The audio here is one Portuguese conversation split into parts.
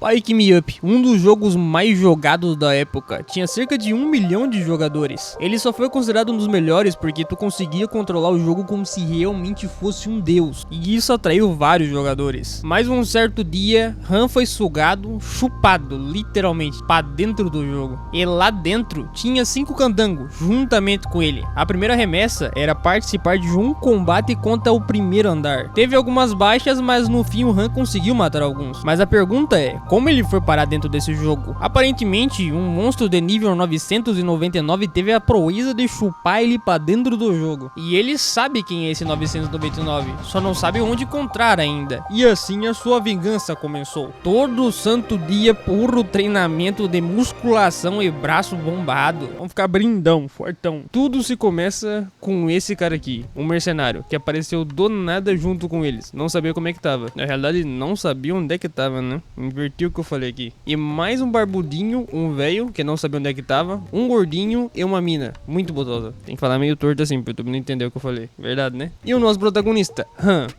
Pick Me Up, um dos jogos mais jogados da época, tinha cerca de 1 milhão de jogadores. Ele só foi considerado um dos melhores porque tu conseguia controlar o jogo como se realmente fosse um deus, e isso atraiu vários jogadores. Mas um certo dia, Han foi sugado, chupado, literalmente, pra dentro do jogo. E lá dentro tinha 5 candangos, juntamente com ele. A primeira remessa era participar de um combate contra o primeiro andar. Teve algumas baixas, mas no fim o Han conseguiu matar alguns. Mas a pergunta é, como ele foi parar dentro desse jogo? Aparentemente, um monstro de nível 999 teve a proeza de chupar ele pra dentro do jogo. E ele sabe quem é esse 999, só não sabe onde encontrar ainda. E assim a sua vingança começou. Todo santo dia, puro treinamento de musculação e braço bombado. Vamos ficar brindão, fortão. Tudo se começa com esse cara aqui, um mercenário, que apareceu do nada junto com eles. Não sabia como é que tava. Na realidade, não sabia onde é que tava, né? Inverti o que eu falei aqui. E mais um barbudinho, um velho, que não sabia onde é que tava, um gordinho e uma mina. Muito gostosa. Tem que falar meio torto assim, pra tu não entender o que eu falei. Verdade, né? E o nosso protagonista,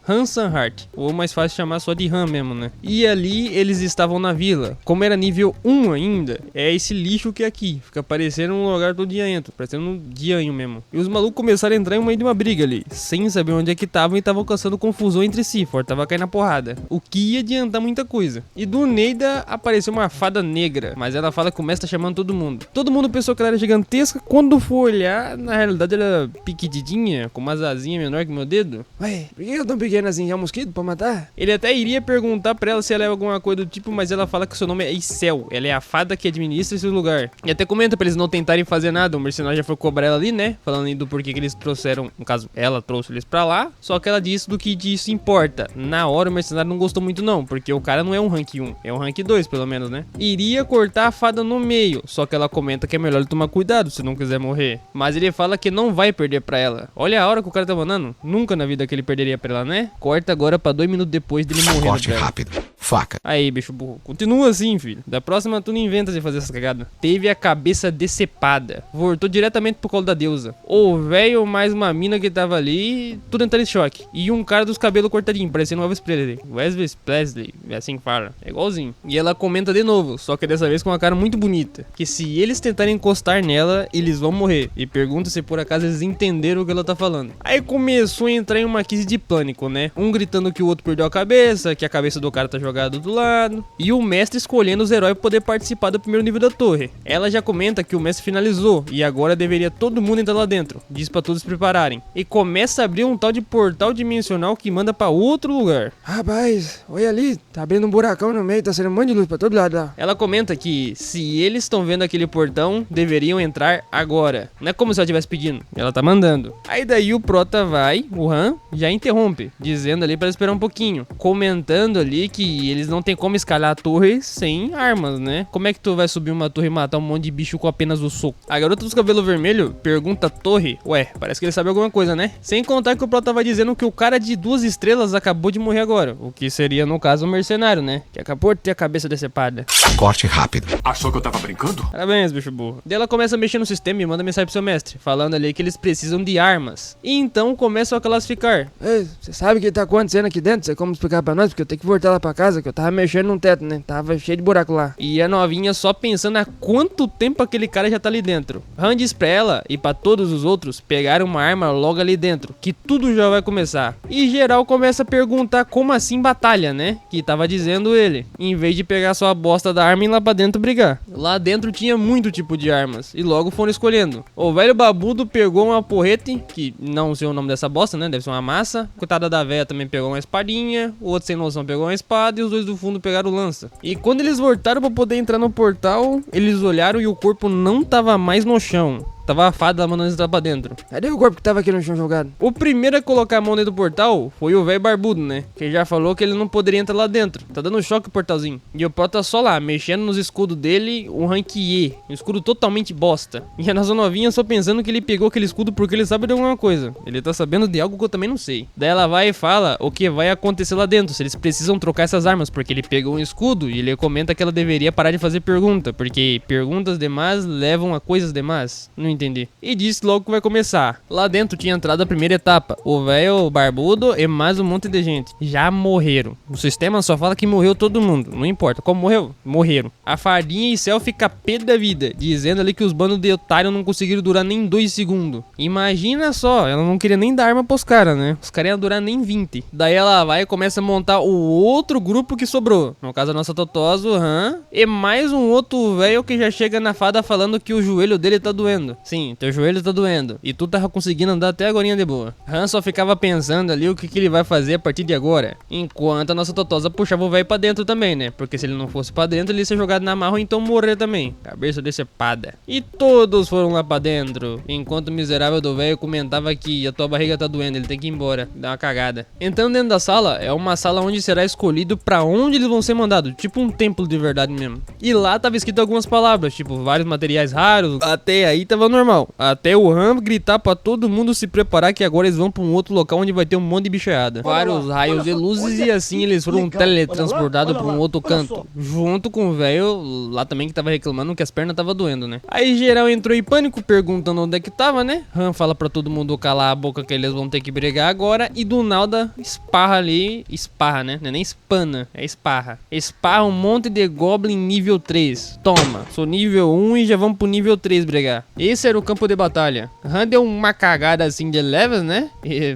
Han Sanhart. Ou mais fácil chamar só de Han mesmo, né? E ali eles estavam na vila. Como era nível 1 ainda, é esse lixo que é aqui. Fica parecendo um lugar todo dianho, parecendo um dianho mesmo. E os malucos começaram a entrar em meio de uma briga ali, sem saber onde é que estavam, e estavam caçando confusão entre si. Tava caindo na porrada. O que ia adiantar muita coisa. E do Neida apareceu uma fada negra, mas ela fala que o mestre tá chamando todo mundo. Todo mundo pensou que ela era gigantesca. Quando for olhar, na realidade ela era pequitidinha, com umas asinhas menor que meu dedo. Ué, por que eu tão pequeno assim? É um mosquito pra matar? Ele até iria perguntar pra ela se ela é alguma coisa do tipo, mas ela fala que seu nome é Isel. Ela é a fada que administra esse lugar. E até comenta pra eles não tentarem fazer nada. O mercenário já foi cobrar ela ali, né? Falando do porquê que eles trouxeram, no caso, ela trouxe eles pra lá. Só que ela disse do que disso importa. Na hora o mercenário não gostou muito não, porque o cara não é um rank 1, é um rank 2 pelo menos, né? Iria cortar a fada no meio, só que ela comenta que é melhor ele tomar cuidado se não quiser morrer. Mas ele fala que não vai perder pra ela. Olha a hora que o cara tá mandando. Nunca na vida que ele perderia pra ela, né? Corta agora pra 2 minutos depois dele morrer. Corte rápido. Faca. Aí, bicho burro. Continua assim, filho. Da próxima tu não inventa de fazer essas cagadas. Teve a cabeça decepada. Voltou diretamente pro colo da deusa. O velho mais uma mina que tava ali, tudo entrando em choque. E um cara dos cabelos cortadinhos, parecendo o Elvis Presley. Elvis Presley, é assim que fala. É igualzinho. E ela comenta de novo, só que dessa vez com uma cara muito bonita, que se eles tentarem encostar nela, eles vão morrer. E pergunta se por acaso eles entenderam o que ela tá falando. Aí começou a entrar em uma crise de pânico, né? Um gritando que o outro perdeu a cabeça, que a cabeça do cara tá jogada do lado, e o mestre escolhendo os heróis pra poder participar do primeiro nível da torre. Ela já comenta que o mestre finalizou e agora deveria todo mundo entrar lá dentro. Diz pra todos se prepararem. E começa a abrir um tal de portal dimensional que manda pra outro lugar. Rapaz, olha ali, tá abrindo um buracão no meio, tá saindo um monte de luz pra todo lado lá. Ela comenta que se eles estão vendo aquele portão, deveriam entrar agora. Não é como se ela estivesse pedindo, ela tá mandando. Aí daí o prota vai, o Han, já interrompe, dizendo ali pra esperar um pouquinho, comentando ali que eles não tem como escalar a torre sem armas, né? Como é que tu vai subir uma torre e matar um monte de bicho com apenas o soco? A garota dos cabelos vermelhos pergunta torre. Ué, parece que ele sabe alguma coisa, né? Sem contar que o prota vai dizendo que o cara de 2 estrelas acabou de morrer agora. O que seria, no caso, o mercenário, né? Que acabou de ter a cabeça decepada. Corte rápido. Achou que eu tava brincando? Parabéns, bicho burro. Daí ela começa a mexer no sistema e manda mensagem pro seu mestre, falando ali que eles precisam de armas. E então começam a classificar. Ei, você sabe o que tá acontecendo aqui dentro? Você como explicar pra nós? Porque eu tenho que voltar lá pra casa, que eu tava mexendo num teto, né? Tava cheio de buraco lá. E a novinha só pensando há quanto tempo aquele cara já tá ali dentro. Han diz pra ela e pra todos os outros pegarem uma arma logo ali dentro, que tudo já vai começar. E geral começa a perguntar como assim batalha, né? Que tava dizendo ele, em vez de pegar só a bosta da arma e ir lá pra dentro brigar. Lá dentro tinha muito tipo de armas, e logo foram escolhendo. O velho babudo pegou uma porrete, que não sei o nome dessa bosta, né? Deve ser uma massa. Coitada da véia também pegou uma espadinha, o outro sem noção pegou uma espada e os dois do fundo pegaram o lança. E quando eles voltaram pra poder entrar no portal, eles olharam e o corpo não tava mais no chão. Tava a fada mandando eles entrar pra dentro. Cadê o corpo que tava aqui no chão jogado? O primeiro a colocar a mão dentro do portal foi o velho barbudo, né? Que já falou que ele não poderia entrar lá dentro. Tá dando choque o portalzinho. E o prota só lá, mexendo nos escudos dele, um rank E. Um escudo totalmente bosta. E a nossa novinha só pensando que ele pegou aquele escudo porque ele sabe de alguma coisa. Ele tá sabendo de algo que eu também não sei. Daí ela vai e fala o que vai acontecer lá dentro, se eles precisam trocar essas armas, porque ele pegou um escudo e ele comenta que ela deveria parar de fazer pergunta, porque perguntas demais levam a coisas demais. Não entender. E disse logo que vai começar. Lá dentro tinha entrado a primeira etapa. O velho barbudo e mais um monte de gente. Já morreram. O sistema só fala que morreu todo mundo. Não importa como morreu, morreram. A fardinha e céu fica pé da vida, dizendo ali que os bandos de otário não conseguiram durar nem 2 segundos. Imagina só, ela não queria nem dar arma pros caras, né? Os caras iam durar nem 20. Daí ela vai e começa a montar o outro grupo que sobrou. No caso a nossa Totosa, o Han. E mais um outro velho que já chega na fada falando que o joelho dele tá doendo. Sim, teu joelho tá doendo. E tu tava conseguindo andar até agorinha de boa. Han só ficava pensando ali o que ele vai fazer a partir de agora. Enquanto a nossa Totosa puxava o velho pra dentro também, né? Porque se ele não fosse pra dentro, ele ia ser jogado na marra ou então morrer também. Cabeça decepada. E todos foram lá pra dentro. Enquanto o miserável do velho comentava que a tua barriga tá doendo, ele tem que ir embora. Dá uma cagada. Entrando dentro da sala, é uma sala onde será escolhido pra onde eles vão ser mandados. Tipo um templo de verdade mesmo. E lá tava escrito algumas palavras, tipo vários materiais raros. Até aí tava normal. Até o Han gritar pra todo mundo se preparar que agora eles vão pra um outro local onde vai ter um monte de bichaiada. Vários raios e luzes e assim eles foram teletransportados pra um outro canto. Junto com o velho lá também que tava reclamando que as pernas tava doendo, né? Aí geral entrou em pânico perguntando onde é que tava, né? Han fala pra todo mundo calar a boca que eles vão ter que brigar agora. E do nada esparra ali. Esparra, né? Não é nem espana, é esparra. Esparra um monte de goblin nível 3. Toma, sou nível 1 e já vamos pro nível 3 brigar. Esse era o campo de batalha. Han deu uma cagada assim de levels, né?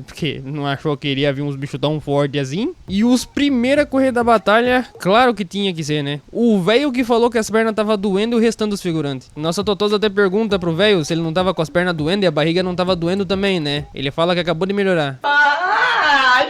Porque não achou que iria vir uns bichos tão fortes assim. E os primeiros a correr da batalha, claro que tinha que ser, né? O velho que falou que as pernas tava doendo e o restante dos figurantes. Nossa Totosa até pergunta pro velho se ele não tava com as pernas doendo e a barriga não tava doendo também, né? Ele fala que acabou de melhorar.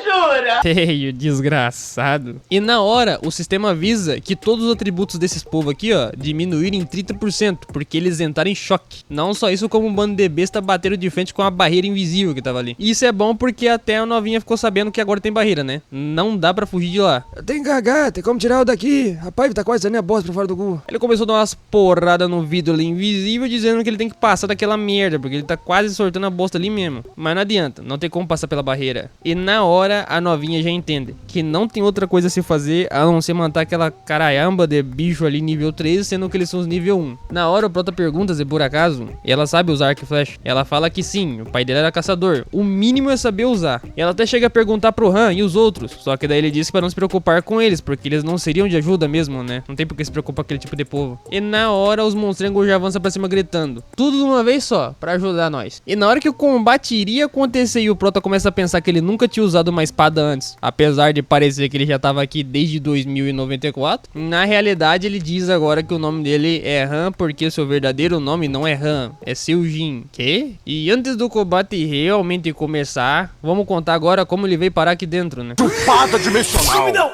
Jura? Feio, desgraçado. E na hora, o sistema avisa que todos os atributos desses povos aqui, ó, diminuírem em 30%, porque eles entraram em choque. Não só isso, como um bando de besta bateram de frente com a barreira invisível que tava ali. E isso é bom porque até a novinha ficou sabendo que agora tem barreira, né? Não dá pra fugir de lá. Tem que cagar, tem como tirar o daqui. Rapaz, tá quase saindo a bosta pra fora do cu. Ele começou a dar umas porradas no vidro ali invisível, dizendo que ele tem que passar daquela merda, porque ele tá quase sortando a bosta ali mesmo. Mas não adianta, não tem como passar pela barreira. E na hora, a novinha já entende que não tem outra coisa a se fazer a não ser matar aquela caramba de bicho ali nível 3, sendo que eles são os nível 1. Na hora o Prota pergunta se por acaso ela sabe usar arco e flecha. Ela fala que sim, o pai dele era caçador. O mínimo é saber usar. E ela até chega a perguntar pro Han e os outros, só que daí ele disse para não se preocupar com eles, porque eles não seriam de ajuda mesmo, né? Não tem por que se preocupar com aquele tipo de povo. E na hora os monstrengos já avançam pra cima gritando. Tudo de uma vez só, pra ajudar nós. E na hora que o combate iria acontecer e o Prota começa a pensar que ele nunca tinha usado uma espada antes, apesar de parecer que ele já tava aqui desde 2094, na realidade ele diz agora que o nome dele é Han porque seu verdadeiro nome não é Han, é Seljin. Que? E antes do combate realmente começar, vamos contar agora como ele veio parar aqui dentro, né? Chupada dimensional.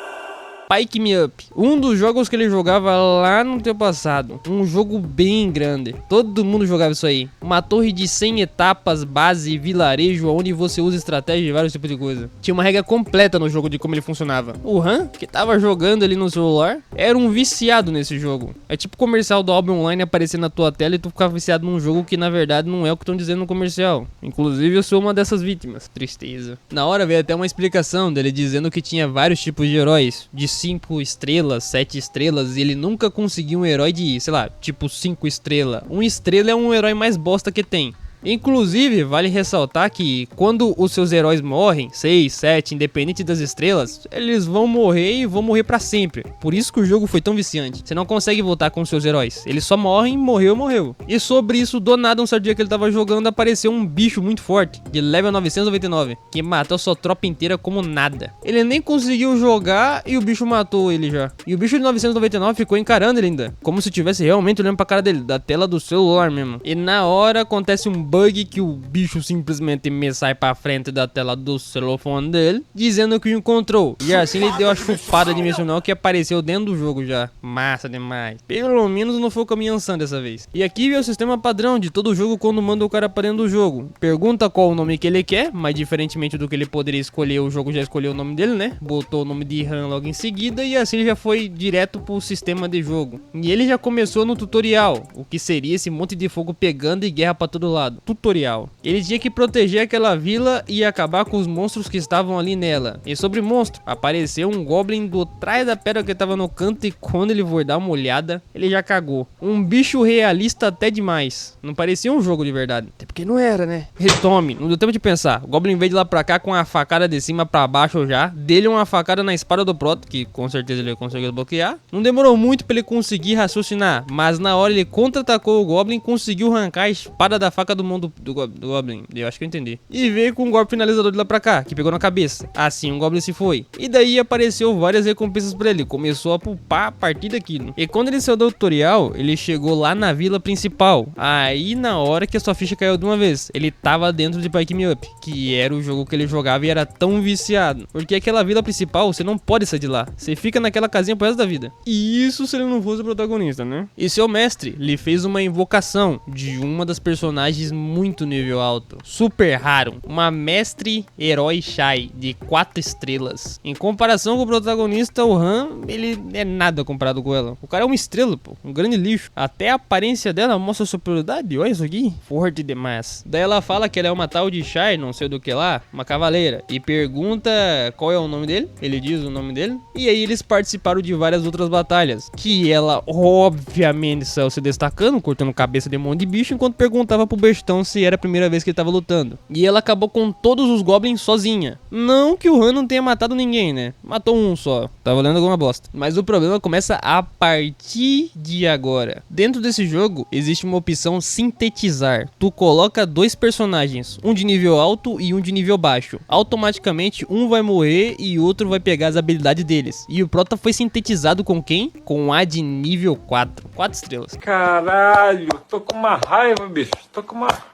Pick Me Up, um dos jogos que ele jogava lá no teu passado, um jogo bem grande, todo mundo jogava isso aí, uma torre de 100 etapas, base, vilarejo, onde você usa estratégia e vários tipos de coisa. Tinha uma regra completa no jogo de como ele funcionava. O Han, que tava jogando ali no celular, era um viciado nesse jogo. É tipo comercial do Albion Online aparecer na tua tela e tu ficar viciado num jogo que na verdade não é o que estão dizendo no comercial. Inclusive eu sou uma dessas vítimas, tristeza. Na hora veio até uma explicação dele dizendo que tinha vários tipos de heróis, de 5 estrelas, 7 estrelas, e ele nunca conseguiu um herói de, sei lá, tipo 5 estrelas. 1 estrela é um herói mais bosta que tem. Inclusive, vale ressaltar que quando os seus heróis morrem, 6, 7, independente das estrelas, eles vão morrer e vão morrer pra sempre. Por isso que o jogo foi tão viciante. Você não consegue voltar com os seus heróis. Eles só morrem, morreu. E sobre isso, do nada, um certo dia que ele tava jogando, apareceu um bicho muito forte, de level 999, que matou sua tropa inteira como nada. Ele nem conseguiu jogar e o bicho matou ele já. E o bicho de 999 ficou encarando ele ainda, como se tivesse realmente olhando pra cara dele, da tela do celular mesmo. E na hora acontece um bug que o bicho simplesmente me sai pra frente da tela do celofone dele, dizendo que o encontrou. E assim ele deu a chupada dimensional que apareceu dentro do jogo já. Massa demais. Pelo menos não foi com a minha Ansan dessa vez. E aqui vê o sistema padrão de todo jogo quando manda o cara pra dentro do jogo. Pergunta qual o nome que ele quer, mas diferentemente do que ele poderia escolher, o jogo já escolheu o nome dele, né? Botou o nome de Han logo em seguida e assim ele já foi direto pro sistema de jogo. E ele já começou no tutorial, o que seria esse monte de fogo pegando e guerra pra todo lado. tutorial. Ele tinha que proteger aquela vila e acabar com os monstros que estavam ali nela. E sobre monstro, apareceu um Goblin do trás da pedra que tava no canto e quando ele for dar uma olhada, ele já cagou. Um bicho realista até demais. Não parecia um jogo de verdade. Até porque não era, né? Retome, não deu tempo de pensar. O Goblin veio de lá pra cá com a facada de cima pra baixo já. Dele uma facada na espada do Proto, que com certeza ele conseguiu bloquear. Não demorou muito pra ele conseguir raciocinar, mas na hora ele contra-atacou o Goblin, conseguiu arrancar a espada da faca do mundo do Goblin. Eu acho que eu entendi. E veio com um golpe finalizador de lá pra cá, que pegou na cabeça. Assim o Goblin se foi. E daí apareceu várias recompensas pra ele. Começou a pulpar a partir daquilo. E quando ele saiu do tutorial, ele chegou lá na vila principal. Aí na hora que a sua ficha caiu de uma vez, ele tava dentro de Pick Me Up, que era o jogo que ele jogava e era tão viciado. Porque aquela vila principal, você não pode sair de lá. Você fica naquela casinha pro resto da vida. E isso se ele não fosse o protagonista, né? E seu mestre lhe fez uma invocação de uma das personagens muito nível alto. Super raro. Uma mestre herói Shai de 4 estrelas. Em comparação com o protagonista, o Han, ele é nada comparado com ela. O cara é uma estrela, pô. Um grande lixo. Até a aparência dela mostra superioridade. Olha isso aqui. Forte demais. Daí ela fala que ela é uma tal de Shai, não sei do que lá. Uma cavaleira. E pergunta qual é o nome dele. Ele diz o nome dele. E aí eles participaram de várias outras batalhas. Que ela, obviamente, saiu se destacando, cortando cabeça de um monte de bicho, enquanto perguntava pro bestão se era a primeira vez que ele tava lutando. E ela acabou com todos os goblins sozinha. Não que o Han não tenha matado ninguém, né? Matou um só. Tá valendo alguma bosta. Mas o problema começa a partir de agora. Dentro desse jogo, existe uma opção sintetizar. Tu coloca 2 personagens, um de nível alto e um de nível baixo. Automaticamente, um vai morrer e outro vai pegar as habilidades deles. E o Prota foi sintetizado com quem? Com a de nível 4. 4 estrelas. Caralho, tô com uma raiva, bicho. Tô com uma...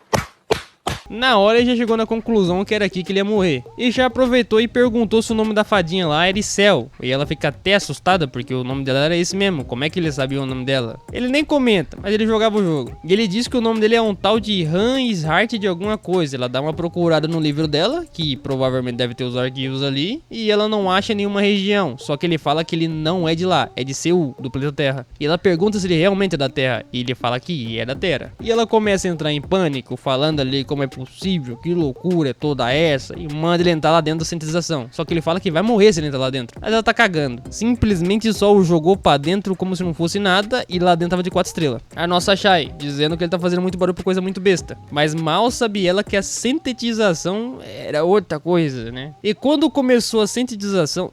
Na hora ele já chegou na conclusão que era aqui que ele ia morrer. E já aproveitou e perguntou se o nome da fadinha lá era Cell. E ela fica até assustada porque o nome dela era esse mesmo. Como é que ele sabia o nome dela? Ele nem comenta, mas ele jogava o jogo. E ele diz que o nome dele é um tal de Han Ishart de alguma coisa. Ela dá uma procurada no livro dela, que provavelmente deve ter os arquivos ali. E ela não acha nenhuma região. Só que ele fala que ele não é de lá, é de Seul, do planeta Terra. E ela pergunta se ele realmente é da Terra. E ele fala que é da Terra. E ela começa a entrar em pânico, falando ali como é possível, que loucura é toda essa, e manda ele entrar lá dentro da sintetização. Só que ele fala que vai morrer se ele entrar lá dentro. Mas ela tá cagando. Simplesmente só o jogou pra dentro como se não fosse nada e lá dentro tava de 4 estrelas. A nossa Shai, dizendo que ele tá fazendo muito barulho por coisa muito besta. Mas mal sabia ela que a sintetização era outra coisa, né? E quando começou a sintetização,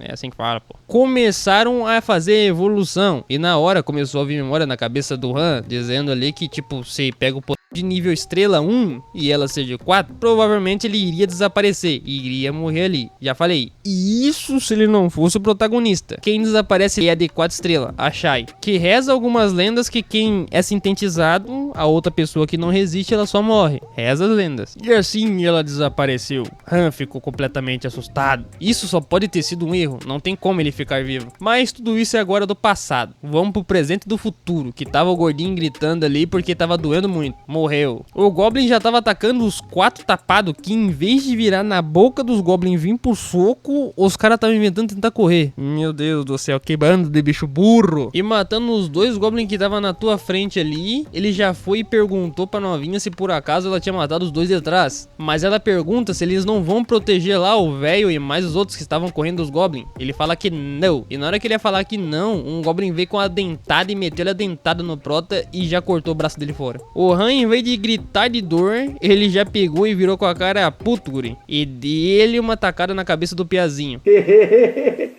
é assim que fala, pô. Começaram a fazer evolução. E na hora começou a vir memória na cabeça do Han, dizendo ali que tipo, se pega o de nível estrela 1 e ela seja 4, provavelmente ele iria desaparecer e iria morrer ali. Já falei, e isso se ele não fosse o protagonista. Quem desaparece é de 4 estrelas, a Shai, que reza algumas lendas que quem é sintetizado, a outra pessoa que não resiste, ela só morre. Reza as lendas. E assim ela desapareceu. Han ficou completamente assustado. Isso só pode ter sido um erro, não tem como ele ficar vivo. Mas tudo isso é agora do passado. Vamos pro presente do futuro, que tava o gordinho gritando ali porque tava doendo muito. Morreu. O Goblin já tava atacando os 4 tapados, que em vez de virar na boca dos Goblins vir pro soco, os caras estavam inventando tentar correr. Meu Deus do céu, que bando de bicho burro. E matando os 2 Goblins que estavam na tua frente ali, ele já foi e perguntou pra novinha se por acaso ela tinha matado os 2 de trás. Mas ela pergunta se eles não vão proteger lá o velho e mais os outros que estavam correndo dos Goblins. Ele fala que não. E na hora que ele ia falar que não, um Goblin veio com a dentada e meteu a dentada no Prota e já cortou o braço dele fora. O Han, em vez de gritar de dor, ele já pegou e virou com a cara puto, guri. E dele uma tacada na cabeça do Piazinho.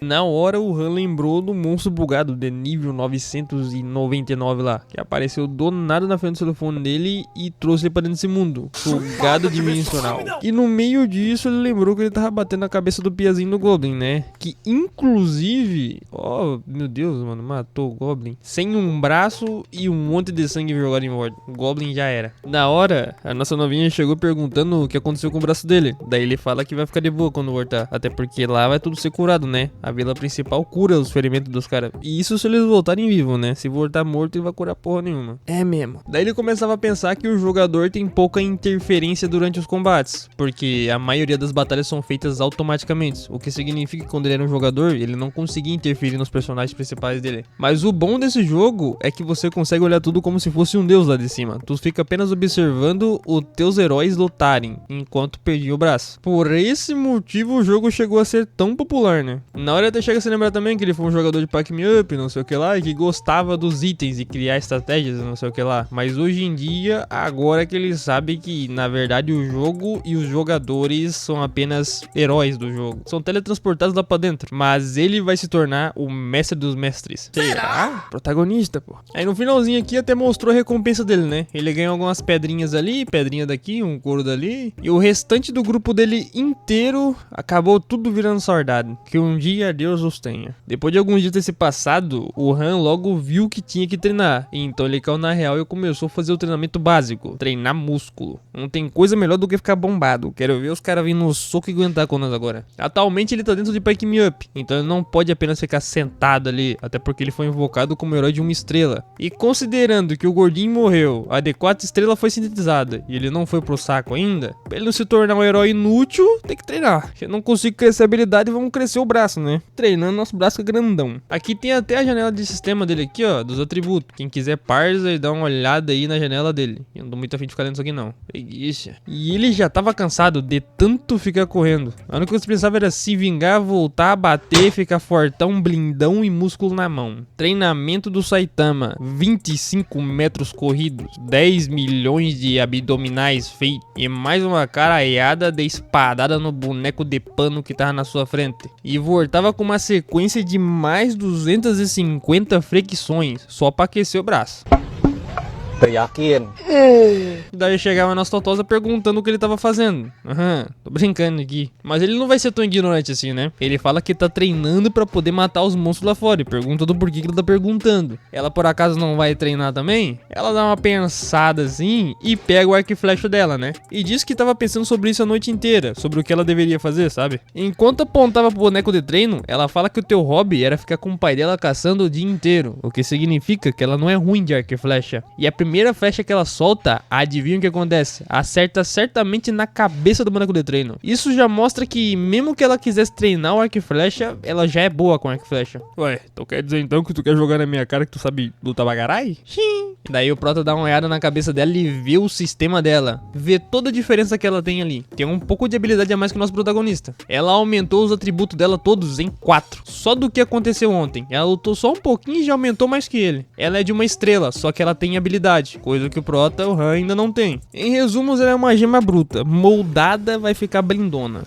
Na hora o Han lembrou do monstro bugado de nível 999 lá, que apareceu do nada na frente do telefone dele e trouxe ele pra dentro desse mundo, bugado dimensional. E no meio disso ele lembrou que ele tava batendo na cabeça do Piazinho do Goblin, né? Que inclusive, oh meu Deus, mano, matou o Goblin sem um braço e um monte de sangue jogado em volta. O Goblin já era. Na hora, a nossa novinha chegou perguntando o que aconteceu com o braço dele. Daí ele fala que vai ficar de boa quando voltar, até porque lá vai tudo ser curado, né? A A vila principal cura os ferimentos dos caras. E isso se eles voltarem vivos, né? Se voltar morto, ele vai curar porra nenhuma. É mesmo. Daí ele começava a pensar que o jogador tem pouca interferência durante os combates, porque a maioria das batalhas são feitas automaticamente, o que significa que quando ele era um jogador, ele não conseguia interferir nos personagens principais dele. Mas o bom desse jogo é que você consegue olhar tudo como se fosse um deus lá de cima. Tu fica apenas observando os teus heróis lutarem, enquanto perdia o braço. Por esse motivo o jogo chegou a ser tão popular, né? Na hora até chega a se lembrar também que ele foi um jogador de Pack Me Up, não sei o que lá, e que gostava dos itens e criar estratégias, não sei o que lá. Mas hoje em dia, agora que ele sabe que, na verdade, o jogo e os jogadores são apenas heróis do jogo. São teletransportados lá pra dentro. Mas ele vai se tornar o mestre dos mestres. Será? Protagonista, pô. Aí no finalzinho aqui até mostrou a recompensa dele, né? Ele ganhou algumas pedrinhas ali, pedrinha daqui, um couro dali. E o restante do grupo dele inteiro acabou tudo virando saudade. Que um dia Deus os tenha. Depois de alguns dias ter se passado, o Han logo viu que tinha que treinar. Então ele caiu na real e começou a fazer o treinamento básico. Treinar músculo. Não tem coisa melhor do que ficar bombado. Quero ver os caras vindo no soco e aguentar com nós agora. Atualmente ele tá dentro de Pack Me Up. Então ele não pode apenas ficar sentado ali. Até porque ele foi invocado como herói de 1 estrela. E considerando que o gordinho morreu, a de 4 estrelas foi sintetizada e ele não foi pro saco ainda, pra ele não se tornar um herói inútil, tem que treinar. Se eu não consigo crescer a habilidade, vamos crescer o braço, né? Treinando, nosso braço fica grandão. Aqui tem até a janela de sistema dele aqui, ó, dos atributos. Quem quiser parza e dá uma olhada aí na janela dele. Eu não tô muito afim de ficar lendo isso aqui não. Preguiça. E ele já tava cansado de tanto ficar correndo. A única coisa que pensava era se vingar, voltar, bater, ficar fortão, blindão e músculo na mão. Treinamento do Saitama. 25 metros corridos. 10 milhões de abdominais feitos. E mais uma caraiada de espadada no boneco de pano que tava na sua frente. E voltava com uma sequência de mais 250 flexões. Só pra aquecer o braço. Daí chegava na Totosa perguntando o que ele tava fazendo. Tô brincando aqui. Mas ele não vai ser tão ignorante assim, né? Ele fala que tá treinando pra poder matar os monstros lá fora. E pergunta do porquê que ele tá perguntando. Ela por acaso não vai treinar também? Ela dá uma pensada assim e pega o arco e flecha dela, né? E diz que tava pensando sobre isso a noite inteira. Sobre o que ela deveria fazer, sabe? Enquanto apontava pro boneco de treino, ela fala que o teu hobby era ficar com o pai dela caçando o dia inteiro. O que significa que ela não é ruim de arco e flecha. E a primeira flecha que ela solta, adivinha o que acontece? Acerta certamente na cabeça do boneco de treino. Isso já mostra que mesmo que ela quisesse treinar o arco e flecha, ela já é boa com arco e flecha. Ué, tu quer dizer então que tu quer jogar na minha cara que tu sabe lutar bagarai? Sim. Daí o Prota dá uma olhada na cabeça dela e vê o sistema dela. Vê toda a diferença que ela tem ali. Tem um pouco de habilidade a mais que o nosso protagonista. Ela aumentou os atributos dela todos em 4. Só do que aconteceu ontem. Ela lutou só um pouquinho e já aumentou mais que ele. Ela é de 1 estrela, só que ela tem habilidade. Coisa que o Prota, o Han, ainda não tem. Em resumos, ela é uma gema bruta. Moldada, vai ficar blindona.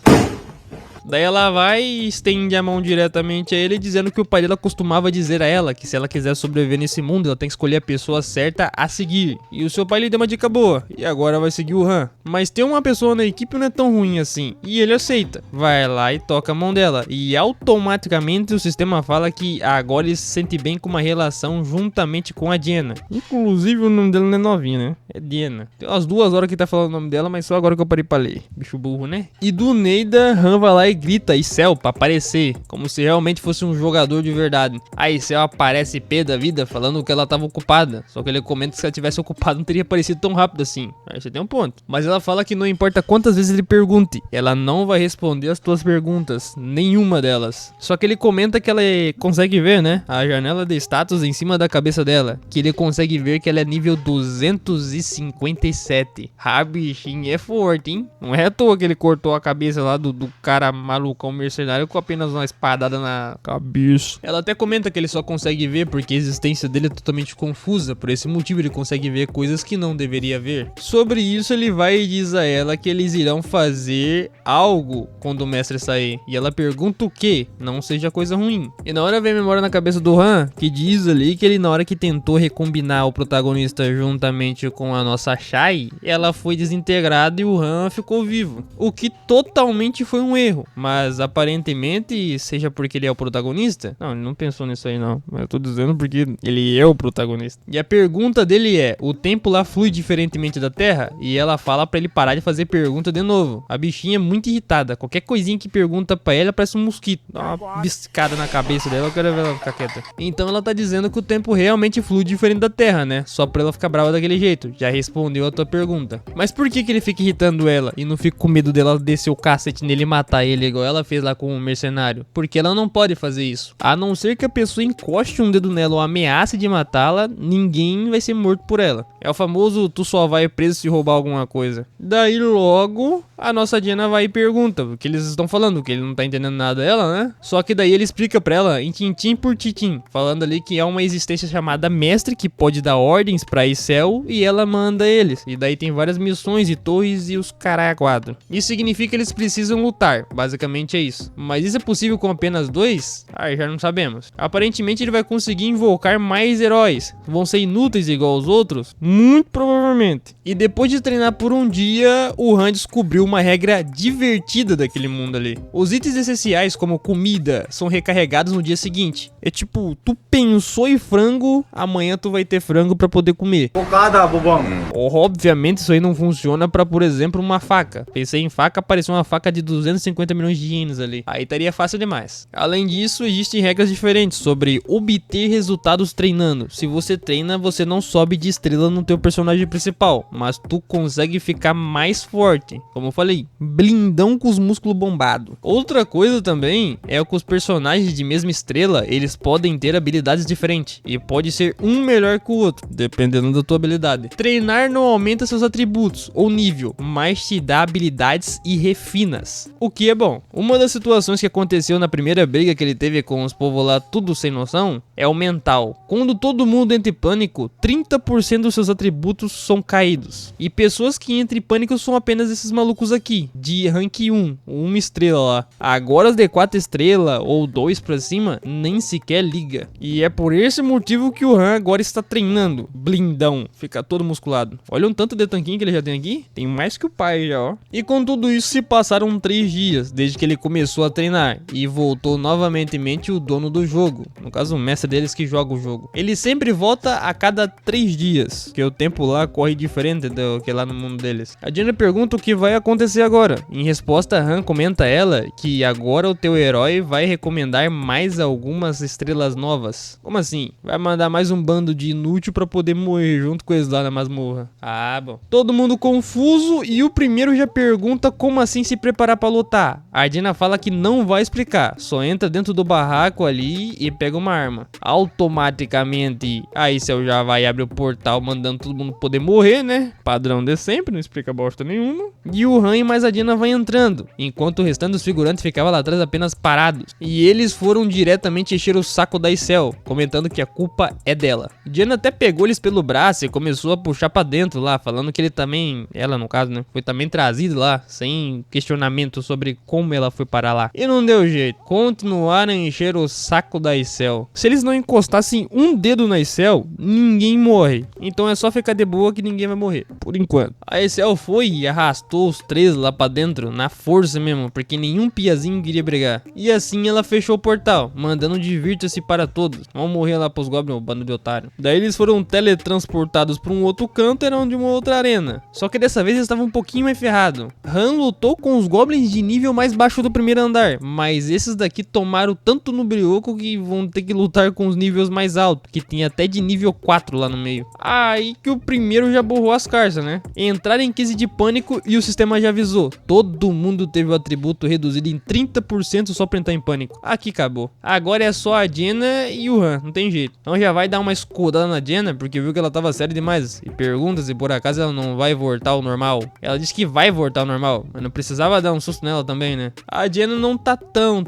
Daí ela vai e estende a mão diretamente a ele, dizendo que o pai dela costumava dizer a ela que se ela quiser sobreviver nesse mundo, ela tem que escolher a pessoa certa a seguir. E o seu pai lhe deu uma dica boa, e agora vai seguir o Han. Mas tem uma pessoa na equipe que não é tão ruim assim, e ele aceita. Vai lá e toca a mão dela, e automaticamente o sistema fala que agora ele se sente bem com uma relação juntamente com a Diana. Inclusive o nome dela não é novinha, né? É Diana. Tem umas 2 horas que tá falando o nome dela, mas só agora que eu parei pra ler. Bicho burro, né? E do Neida, Han vai lá e grita Isel pra aparecer, como se realmente fosse um jogador de verdade. A Isel aparece pé da vida falando que ela tava ocupada, só que ele comenta que se ela tivesse ocupada não teria aparecido tão rápido assim. Aí você tem um ponto. Mas ela fala que não importa quantas vezes ele pergunte, ela não vai responder as tuas perguntas, nenhuma delas. Só que ele comenta que ela consegue ver, né, a janela de status em cima da cabeça dela, que ele consegue ver que ela é nível 257. Ah, bichinho, é forte, hein? Não é à toa que ele cortou a cabeça lá do cara maluco, um mercenário com apenas uma espadada na cabeça. Ela até comenta que ele só consegue ver porque a existência dele é totalmente confusa. Por esse motivo ele consegue ver coisas que não deveria ver. Sobre isso ele vai e diz a ela que eles irão fazer algo quando o mestre sair. E ela pergunta o que? Não seja coisa ruim. E na hora vem a memória na cabeça do Han, que diz ali que ele na hora que tentou recombinar o protagonista juntamente com a nossa Shai, ela foi desintegrada e o Han ficou vivo. O que totalmente foi um erro. Mas aparentemente, seja porque ele é o protagonista. Não, ele não pensou nisso aí não. Mas eu tô dizendo porque ele é o protagonista. E a pergunta dele é: o tempo lá flui diferentemente da Terra? E ela fala pra ele parar de fazer pergunta de novo. A bichinha é muito irritada. Qualquer coisinha que pergunta pra ela parece um mosquito. Dá uma biscada na cabeça dela, eu quero ver ela ficar quieta. Então ela tá dizendo que o tempo realmente flui diferente da Terra, né? Só pra ela ficar brava daquele jeito. Já respondeu a tua pergunta. Mas por que ele fica irritando ela e não fica com medo dela descer o cacete nele e matar ele igual ela fez lá com o mercenário? Porque ela não pode fazer isso. A não ser que a pessoa encoste um dedo nela ou ameace de matá-la, ninguém vai ser morto por ela. É o famoso tu só vai preso se roubar alguma coisa. Daí logo a nossa Diana vai e pergunta o que eles estão falando, que ele não tá entendendo nada dela, né? Só que daí ele explica pra ela em tintim por tintim, falando ali que é uma existência chamada mestre que pode dar ordens pra Icel e ela manda eles. E daí tem várias missões e torres e os caralho quadro. Isso significa que eles precisam lutar, basicamente é isso. Mas isso é possível com apenas 2? Já não sabemos. Aparentemente ele vai conseguir invocar mais heróis. Vão ser inúteis igual os outros? Muito provavelmente. E depois de treinar por um dia, o Han descobriu uma regra divertida daquele mundo ali. Os itens essenciais como comida são recarregados no dia seguinte. É tipo, tu pensou em frango, amanhã tu vai ter frango pra poder comer. Bocada, bobão. Obviamente isso aí não funciona pra, por exemplo, uma faca. Pensei em faca, apareceu uma faca de 250 milhões de ienes ali. Aí estaria fácil demais. Além disso, existem regras diferentes sobre obter resultados treinando. Se você treina, você não sobe de estrela no teu personagem principal, mas tu consegue ficar mais forte. Como eu falei, blindão com os músculos bombados. Outra coisa também é que os personagens de mesma estrela, eles podem ter habilidades diferentes. E pode ser um melhor que o outro, dependendo da tua habilidade. Treinar não aumenta seus atributos ou nível, mas te dá habilidades e refinas. O que é bom. Uma das situações que aconteceu na primeira briga que ele teve com os povos lá, tudo sem noção, é o mental. Quando todo mundo entra em pânico, 30% dos seus atributos são caídos. E pessoas que entram em pânico são apenas esses malucos aqui, de rank 1, uma estrela lá. Agora as de 4 estrelas ou 2 pra cima, nem sequer liga. E é por esse motivo que o Han agora está treinando. Blindão, fica todo musculado. Olha um tanto de tanquinho que ele já tem aqui. Tem mais que o pai já, ó. E com tudo isso se passaram 3 dias, desde que ele começou a treinar. E voltou novamente o dono do jogo. No caso, o mestre deles que joga o jogo. Ele sempre volta a cada 3 dias, que o tempo lá corre diferente do que lá no mundo deles. A Diana pergunta o que vai acontecer agora. Em resposta, Han comenta a ela que agora o teu herói vai recomendar mais algumas estrelas novas. Como assim? Vai mandar mais um bando de inútil pra poder morrer junto com eles lá na masmorra. Ah, bom. Todo mundo confuso e o primeiro já pergunta como assim se preparar pra lutar. A Diana fala que não vai explicar, só entra dentro do barraco ali e pega uma arma. Automaticamente, aí Cell já vai abrir o portal mandando todo mundo poder morrer, né? Padrão de sempre, não explica bosta nenhuma. E o Han e mais a Diana vai entrando, enquanto o restante dos figurantes ficava lá atrás apenas parados. E eles foram diretamente encher o saco da Icel, comentando que a culpa é dela. Diana até pegou eles pelo braço e começou a puxar pra dentro lá, falando que ele também, ela no caso, né, foi também trazido lá, sem questionamento sobre como ela foi parar lá. E não deu jeito, continuaram a encher o saco da Icel. Se eles não encostassem um dedo na Icel, ninguém morre. Então é só ficar de boa que ninguém vai morrer, por enquanto. A Icel foi e arrastou os 3 lá pra dentro, na força mesmo, porque nenhum piazinho queria brigar. E assim ela fechou o portal, mandando divirta-se para todos. Vão morrer lá pros goblins, bando de otário. Daí eles foram teletransportados pra um outro canto, eram de uma outra arena. Só que dessa vez eles estavam um pouquinho mais ferrados. Han lutou com os goblins de nível mais baixo do primeiro andar, mas esses daqui tomaram tanto no brioco que vão ter que lutar com os níveis mais altos, que tem até de nível 4 lá no meio. Aí que o primeiro já borrou as carças, né? Entraram em crise de pânico e o sistema já avisou. Todo mundo teve o atributo reduzido em 30% só pra entrar em pânico. Aqui acabou. Agora é só a Diana e o Han, não tem jeito. Então já vai dar uma escudada na Diana, porque viu que ela tava séria demais. E pergunta se por acaso ela não vai voltar ao normal. Ela disse que vai voltar ao normal, mas não precisava dar um susto nela também, né? A Diana não tá tão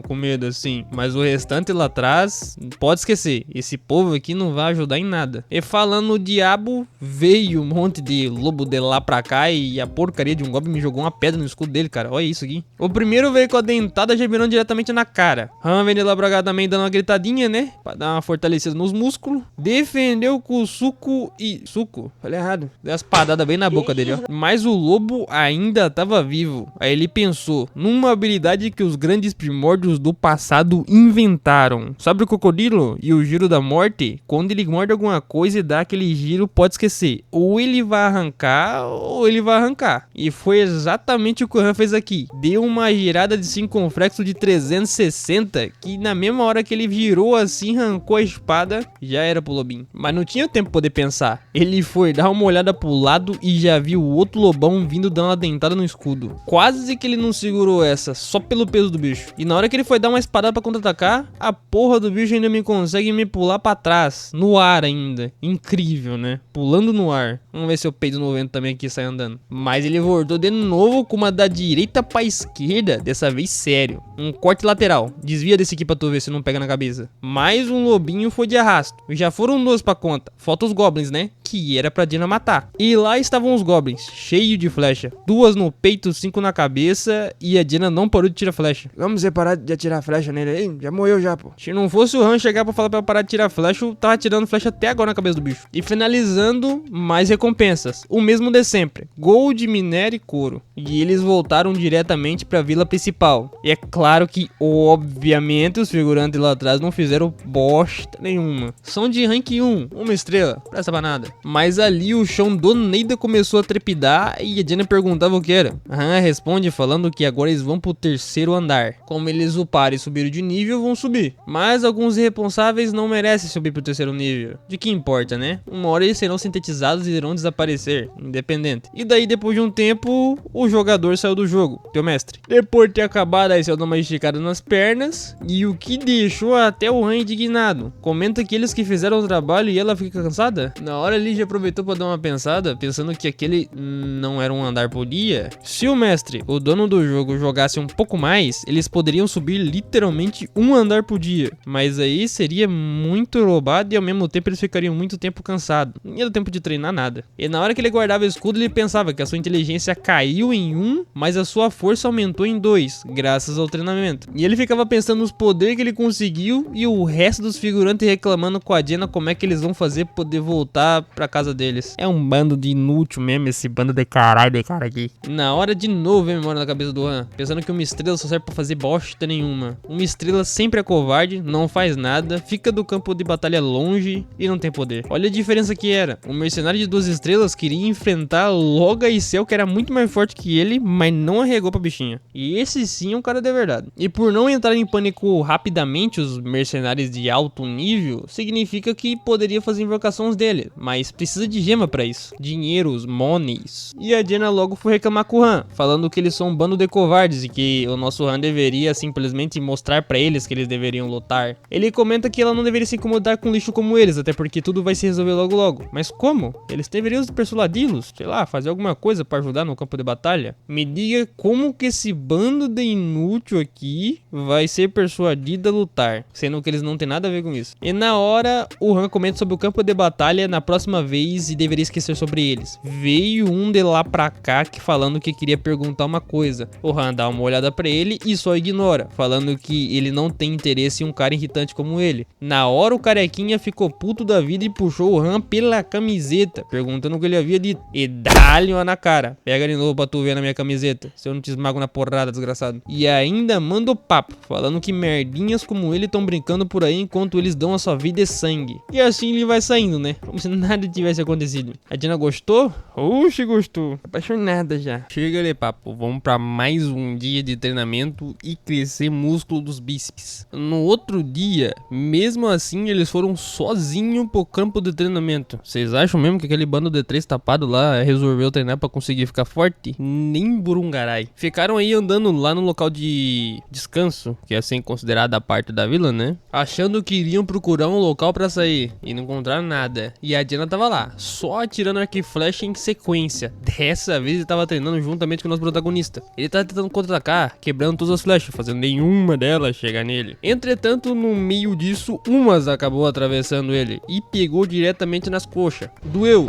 com medo assim, mas o restante lá atrás, pode esquecer. Esse povo aqui não vai ajudar em nada. E falando de diabo, veio um monte de lobo de lá pra cá e a porcaria de um goblin me jogou uma pedra no escudo dele, cara. Olha isso aqui. O primeiro veio com a dentada já virando diretamente na cara. Han vem de lá pra cá também dando uma gritadinha, né? Pra dar uma fortalecida nos músculos. Defendeu com suco e... Suco? Falei errado. Deu as padadas bem na boca dele, ó. Mas o lobo ainda tava vivo. Aí ele pensou numa habilidade que os grandes primórdios do passado inventaram. Sabe o crocodilo e o giro da morte? Quando ele morde alguma coisa e dá aquele giro, pode esquecer. Ou ele vai arrancar, ou ele vai arrancar. E foi exatamente o que o Han fez aqui. Deu uma girada de circunflexo de 360, que na mesma hora que ele virou assim, arrancou a espada, já era pro lobinho. Mas não tinha tempo pra poder pensar. Ele foi dar uma olhada pro lado e já viu o outro lobão vindo dando uma dentada no escudo. Quase que ele não segurou essa, só pelo peso do bicho. E na hora que ele foi dar uma espadada pra contra-atacar, a porra do bicho ainda me consegue me pular pra trás, no ar ainda. Incrível, né? Pulando no ar. Vamos ver se eu peido no vento também aqui e sai andando. Mas ele voltou de novo com uma da direita pra esquerda, dessa vez sério. Um corte lateral. Desvia desse aqui pra tu ver se não pega na cabeça. Mais um lobinho foi de arrasto. Já foram 2 pra conta. Falta os goblins, né? Que era pra Diana matar. E lá estavam os goblins, cheio de flecha. 2 no peito, 5 na cabeça. E a Diana não parou de tirar flecha. Vamos separar de atirar flecha nele aí? Já morreu já, pô. Se não fosse o Han chegar pra falar pra eu parar de tirar flecha, eu tava tirando flecha até agora na cabeça do bicho. E finalizando, mais recompensas. O mesmo de sempre. Gold, minério e couro. E eles voltaram diretamente pra vila principal. E é claro que, obviamente, os figurantes lá atrás não fizeram bosta nenhuma. São de rank 1, 1 estrela. Presta pra nada. Mas ali o chão do Neida começou a trepidar e a Diana perguntava o que era. A Han responde falando que agora eles vão pro 3º andar. Como eles uparam e subiram de nível, vão subir. Mas alguns irresponsáveis não merecem subir pro 3º nível. De que importa, né? Uma hora eles serão sintetizados e irão desaparecer, independente. E daí, depois de um tempo, o jogador saiu do jogo, teu mestre. Depois de ter acabado, aí saiu dando uma esticada nas pernas. E o que deixou até o Han indignado. Comenta que eles que fizeram o trabalho e ela fica cansada. Na hora ele já aproveitou pra dar uma pensada, pensando que aquele não era um andar por dia. Se o mestre, o dono do jogo, jogasse um pouco mais, eles poderiam subir literalmente um andar por dia. Mas aí seria muito roubado e ao mesmo tempo eles ficariam muito tempo cansados. Não ia dar tempo de treinar nada. E na hora que ele guardava o escudo, ele pensava que a sua inteligência caiu em 1, mas a sua força aumentou em 2, graças ao treinamento. E ele ficava pensando nos poderes que ele conseguiu e o resto dos figurantes reclamando com a Diana como é que eles vão fazer pra poder voltar pra casa deles. É um bando de inútil mesmo, esse bando de caralho de cara aqui. Na hora de novo vem memória na cabeça do Han, pensando que uma estrela só serve pra fazer bosta nenhuma. Uma estrela sempre é covarde, não faz nada, fica do campo de batalha longe e não tem poder. Olha a diferença que era. Um mercenário de 2 estrelas queria enfrentar Loga e Cell, que era muito mais forte que ele, mas não arregou pra bichinha. E esse sim é um cara de verdade. E por não entrar em pânico rapidamente, os mercenários de alto nível, significa que poderia fazer invocações dele, mas precisa de gema pra isso. Dinheiros, monies. E a Diana logo foi reclamar com o Han, falando que eles são um bando de covardes e que o nosso Han deveria simplesmente mostrar pra eles que eles deveriam lutar. Ele comenta que ela não deveria se incomodar com lixo como eles, até porque tudo vai se resolver logo logo. Mas como? Eles deveriam persuadi-los, sei lá, fazer alguma coisa pra ajudar no campo de batalha. Me diga como que esse bando de inútil aqui vai ser persuadido a lutar, sendo que eles não tem nada a ver com isso. E na hora, o Han comenta sobre o campo de batalha na próxima vez e deveria esquecer sobre eles. Veio um de lá pra cá que falando que queria perguntar uma coisa. O Han dá uma olhada pra ele e só ignora, falando que ele não tem interesse em um cara irritante como ele. Na hora o carequinha ficou puto da vida e puxou o Han pela camiseta, perguntando o que ele havia dito. E dá-lhe uma na cara. Pega de novo pra tu ver na minha camiseta, se eu não te esmago na porrada, desgraçado. E ainda manda o papo, falando que merdinhas como ele estão brincando por aí enquanto eles dão a sua vida e sangue. E assim ele vai saindo, né? Como se nada tivesse acontecido. A Diana gostou? Oxe, gostou. Apaixonada já. Chega de papo, vamos pra mais um dia de treinamento e crescer músculo dos bíceps. No outro dia, mesmo assim, eles foram sozinhos pro campo de treinamento. Vocês acham mesmo que aquele bando de 3 tapado lá resolveu treinar pra conseguir ficar forte? Nem burungarai. Ficaram aí andando lá no local de descanso, que é assim considerada a parte da vila, né? Achando que iriam procurar um local pra sair e não encontraram nada. E a Diana tava lá, só atirando arco e flecha em sequência. Dessa vez ele tava treinando juntamente com o nosso protagonista. Ele tava tentando contra-atacar, quebrando todas as flechas, fazendo nenhuma delas chegar nele. Entretanto, no meio disso, umas acabou atravessando ele e pegou diretamente nas coxas. Doeu.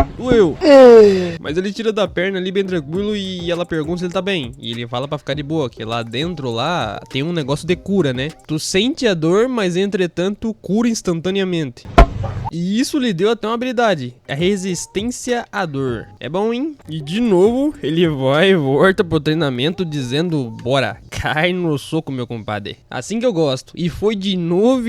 Mas ele tira da perna ali bem tranquilo e ela pergunta se ele tá bem. E ele fala pra ficar de boa, que lá dentro lá tem um negócio de cura, né? Tu sente a dor, mas entretanto cura instantaneamente. E isso lhe deu até uma habilidade, a resistência à dor. É bom, hein? E de novo, ele vai e volta pro treinamento dizendo, bora, cai no soco, meu compadre. Assim que eu gosto. E foi de novo.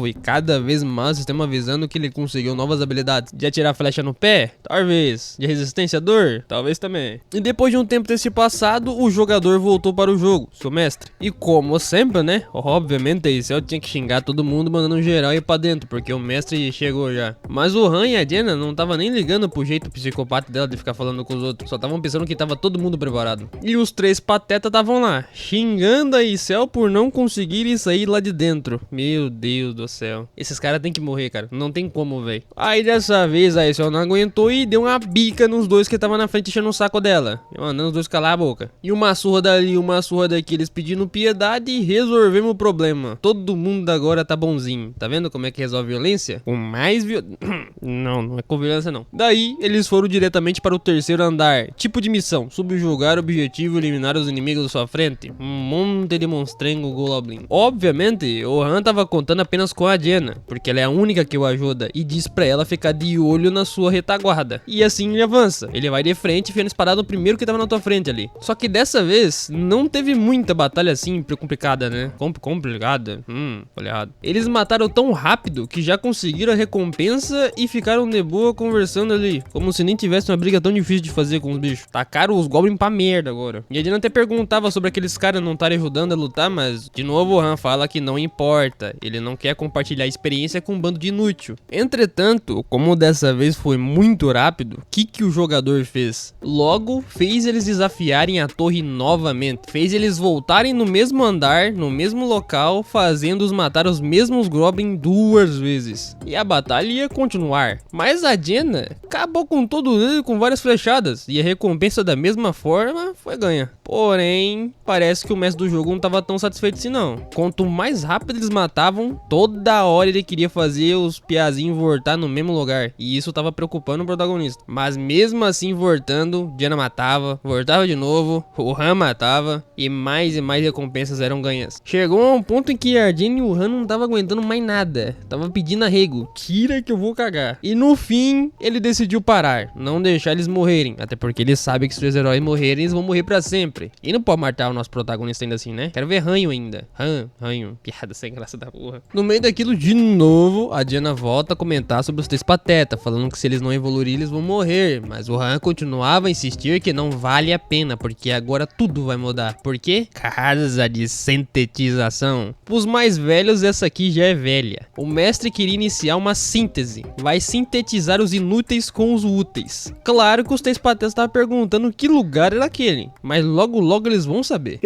E cada vez mais o sistema avisando que ele conseguiu novas habilidades. De atirar flecha no pé? Talvez. De resistência à dor? Talvez também. E depois de um tempo ter se passado, o jogador voltou para o jogo, seu mestre. E como sempre, né? Obviamente, esse eu tinha que xingar todo mundo, mandando geral ir pra dentro, porque o mestre chegou já. Mas o Han e a Diana não tava nem ligando pro jeito psicopata dela de ficar falando com os outros. Só estavam pensando que tava todo mundo preparado. E os 3 patetas estavam lá, xingando a Isel por não conseguirem sair lá de dentro. Meu Deus do céu. Esses caras tem que morrer, cara. Não tem como, velho. Aí dessa vez a Isel não aguentou e deu uma bica nos 2 que estavam na frente enchendo o saco dela. Mandando os 2 calar a boca. E uma surra dali, uma surra daqui, eles pedindo piedade e resolvemos o problema. Todo mundo agora tá bonzinho. Tá vendo como é que resolve violência? Com mais Não é com violência não. Daí, eles foram diretamente para o 3º andar. Tipo de missão: subjugar o objetivo e eliminar os inimigos da sua frente. Um monte de monstrengo goblin. Obviamente, o Han tava contando apenas com a Diana, porque ela é a única que o ajuda, e diz pra ela ficar de olho na sua retaguarda. E assim ele avança. Ele vai de frente, enfiando espadada no primeiro que tava na tua frente ali. Só que dessa vez, não teve muita batalha assim complicada, né? Complicada? Olha errado. Eles mataram tão rápido que já conseguiram a recompensa e ficaram de boa conversando ali, como se nem tivesse uma briga tão difícil de fazer com os bichos. Tacaram os goblins pra merda agora. E a Diana até perguntava sobre aqueles caras não estarem ajudando a lutar, mas de novo o Han fala que não importa, ele não quer compartilhar a experiência com um bando de inútil. Entretanto, como dessa vez foi muito rápido, o que o jogador fez? Logo, fez eles desafiarem a torre novamente, fez eles voltarem no mesmo andar, no mesmo local, fazendo-os matar os mesmos goblins 2 vezes. E a batalha ia continuar, mas a Diana acabou com todo ele com várias flechadas, e a recompensa da mesma forma foi ganha. Porém, parece que o mestre do jogo não tava tão satisfeito assim não. Quanto mais rápido eles matavam, toda hora ele queria fazer os piazinhos voltar no mesmo lugar, e isso tava preocupando o protagonista. Mas mesmo assim voltando, Diana matava, voltava de novo, o Han matava, e mais recompensas eram ganhas. Chegou a um ponto em que a Diana e o Han não tava aguentando mais nada, tava pedindo arrego, tira que eu vou cagar. E no fim, ele decidiu parar, não deixar eles morrerem, até porque ele sabe que se os heróis morrerem, eles vão morrer pra sempre. E não pode matar o nosso protagonista ainda assim, né? Quero ver ranho ainda. Ranho. Piada sem graça da porra. No meio daquilo, de novo, a Diana volta a comentar sobre os 3 patetas, falando que se eles não evoluírem, eles vão morrer. Mas o Han continuava a insistir que não vale a pena, porque agora tudo vai mudar. Por quê? Casa de sintetização. Pros mais velhos, essa aqui já é velha. O mestre queria iniciar uma síntese. Vai sintetizar os inúteis com os úteis. Claro que os 3 patetas estavam perguntando que lugar era aquele, mas logo eles vão saber.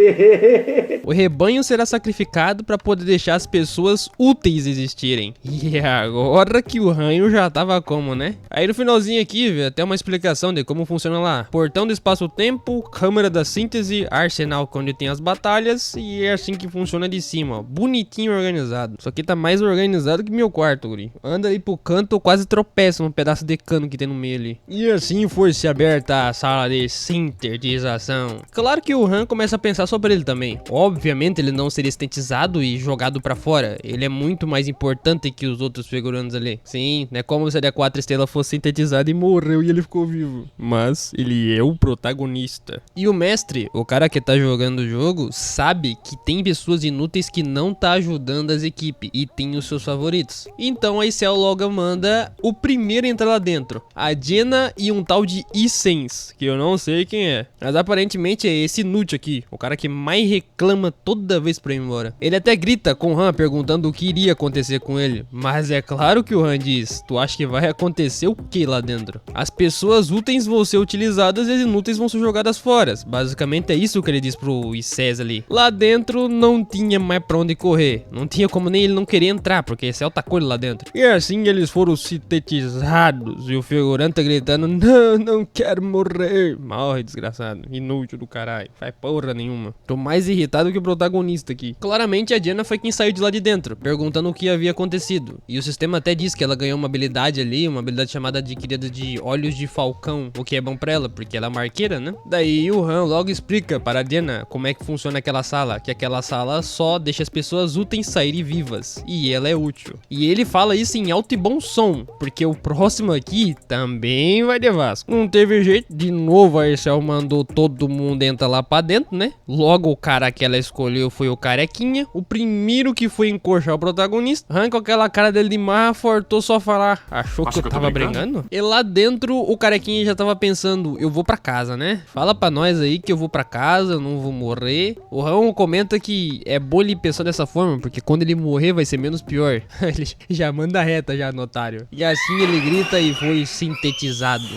O rebanho será sacrificado para poder deixar as pessoas úteis existirem. E agora que o ranho já tava como, né? Aí no finalzinho aqui, vê até uma explicação de como funciona lá. Portão do espaço-tempo, câmara da síntese, arsenal onde tem as batalhas, e é assim que funciona de cima, ó. Bonitinho organizado. Isso aqui tá mais organizado que meu quarto, guri. Anda aí pro canto, quase tropeça num pedaço de cano que tem no meio ali. E assim foi-se aberta a sala de sintetização. Claro que o Han começa a pensar sobre ele também. Obviamente ele não seria sintetizado e jogado pra fora. Ele é muito mais importante que os outros figurantes ali. Sim, não é como se a 4 estrelas fosse sintetizado e morreu e ele ficou vivo. Mas ele é o protagonista. E o mestre, o cara que tá jogando o jogo, sabe que tem pessoas inúteis que não tá ajudando as equipes e tem os seus favoritos. Então a Isel logo manda o primeiro a entrar lá dentro. A Diana e um tal de Issens, que eu não sei quem é. Mas aparentemente é esse inútil aqui, o cara que mais reclama chama toda vez pra ir embora. Ele até grita com o Han perguntando o que iria acontecer com ele, mas é claro que o Han diz: tu acha que vai acontecer o que lá dentro? As pessoas úteis vão ser utilizadas e as inúteis vão ser jogadas fora. Basicamente é isso que ele diz pro Icés ali. Lá dentro não tinha mais pra onde correr, não tinha como nem ele não querer entrar, porque Cell tacou ele lá dentro. E assim eles foram sintetizados e o figurante gritando: não quero morrer. Morre, desgraçado, inútil do caralho, faz porra nenhuma. Tô mais irritado que o protagonista aqui. Claramente a Diana foi quem saiu de lá de dentro, perguntando o que havia acontecido. E o sistema até diz que ela ganhou uma habilidade ali, uma habilidade chamada adquirida de Olhos de Falcão, o que é bom pra ela, porque ela é marqueira, né? Daí o Han logo explica para a Diana como é que funciona aquela sala, que aquela sala só deixa as pessoas úteis saírem vivas, e ela é útil. E ele fala isso em alto e bom som, porque o próximo aqui também vai de Vasco. Não teve jeito, de novo a Excel mandou todo mundo entrar lá pra dentro, né? Logo o cara que ela escolheu foi o Carequinha, o primeiro que foi encoxar o protagonista. Han com aquela cara dele de marra, fortou só falar: achou que eu tava brincando? E lá dentro o Carequinha já tava pensando: eu vou pra casa, né? Fala pra nós aí que eu vou pra casa, eu não vou morrer. O Han comenta que é bom ele pensar dessa forma, porque quando ele morrer vai ser menos pior. Ele já manda reta já no otário. E assim ele grita e foi sintetizado.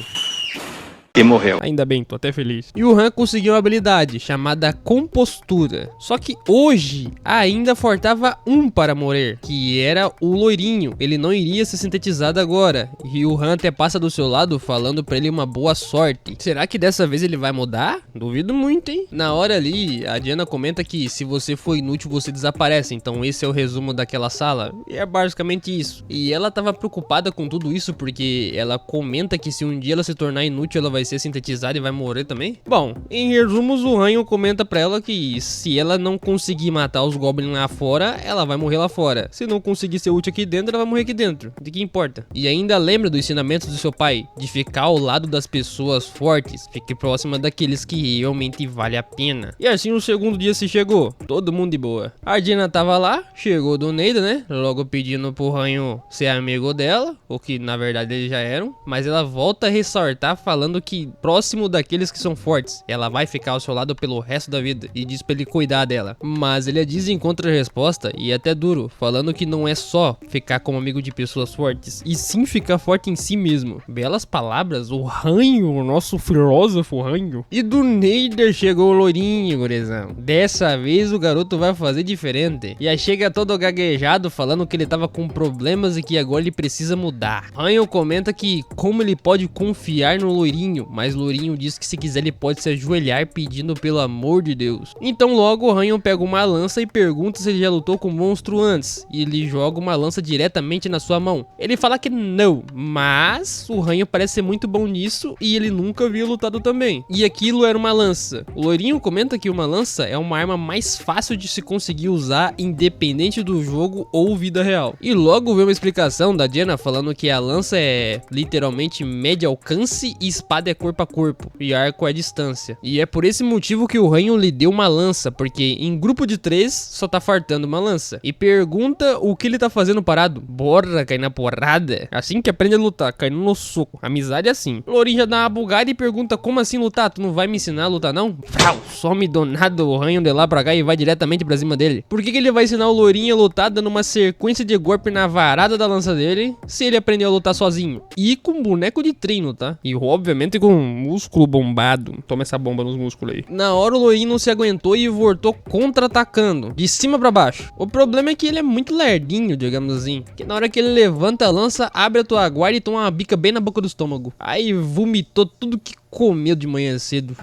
E morreu. Ainda bem, tô até feliz. E o Han conseguiu uma habilidade chamada Compostura. Só que hoje ainda faltava um para morrer, que era o loirinho. Ele não iria ser sintetizado agora. E o Han até passa do seu lado falando pra ele uma boa sorte. Será que dessa vez ele vai mudar? Duvido muito, hein? Na hora ali, a Diana comenta que se você for inútil, você desaparece. Então esse é o resumo daquela sala. E é basicamente isso. E ela tava preocupada com tudo isso porque ela comenta que se um dia ela se tornar inútil, ela vai ser sintetizada e vai morrer também? Bom, em resumos, o Han comenta pra ela que se ela não conseguir matar os goblins lá fora, ela vai morrer lá fora. Se não conseguir ser útil aqui dentro, ela vai morrer aqui dentro. De que importa? E ainda lembra dos ensinamentos do seu pai, de ficar ao lado das pessoas fortes, fique próxima daqueles que realmente vale a pena. E assim o segundo dia se chegou, todo mundo de boa. A Diana tava lá, chegou do Neida, né? Logo pedindo pro Han ser amigo dela, o que na verdade eles já eram, mas ela volta a ressaltar falando que próximo daqueles que são fortes, ela vai ficar ao seu lado pelo resto da vida, e diz pra ele cuidar dela. Mas ele desencontra a resposta, e é até duro, falando que não é só ficar como amigo de pessoas fortes, e sim ficar forte em si mesmo. Belas palavras, o Ranho, o nosso filósofo Ranho. E do Neider chegou o loirinho, gurizão. Dessa vez o garoto vai fazer diferente. E aí chega todo gaguejado, falando que ele tava com problemas e que agora ele precisa mudar. Ranho comenta que como ele pode confiar no loirinho, mas Lourinho diz que se quiser ele pode se ajoelhar pedindo pelo amor de Deus. Então logo o Ranho pega uma lança e pergunta se ele já lutou com um monstro antes, e ele joga uma lança diretamente na sua mão. Ele fala que não, mas o Ranho parece ser muito bom nisso e ele nunca havia lutado também. E aquilo era uma lança. O Lourinho comenta que uma lança é uma arma mais fácil de se conseguir usar independente do jogo ou vida real. E logo vem uma explicação da Diana falando que a lança é literalmente médio alcance e espada é corpo a corpo, e arco é distância. E é por esse motivo que o Ranho lhe deu uma lança, porque em grupo de 3 só tá fartando uma lança. E pergunta o que ele tá fazendo parado. Bora, cair na porrada. Assim que aprende a lutar, caindo no soco. Amizade é assim. Lourinho já dá uma bugada e pergunta: como assim lutar? Tu não vai me ensinar a lutar não? Frau, some do nada o Ranho de lá pra cá e vai diretamente pra cima dele. Por que ele vai ensinar o Lourinho a lutar dando uma sequência de golpe na varada da lança dele, se ele aprendeu a lutar sozinho? E com boneco de treino, tá? E obviamente com músculo bombado. Toma essa bomba nos músculos aí. Na hora o Lourinho não se aguentou e voltou contra-atacando, de cima pra baixo. O problema é que ele é muito lerdinho, digamos assim, que na hora que ele levanta a lança, abre a tua guarda e toma uma bica bem na boca do estômago. Aí vomitou tudo que comeu de manhã cedo.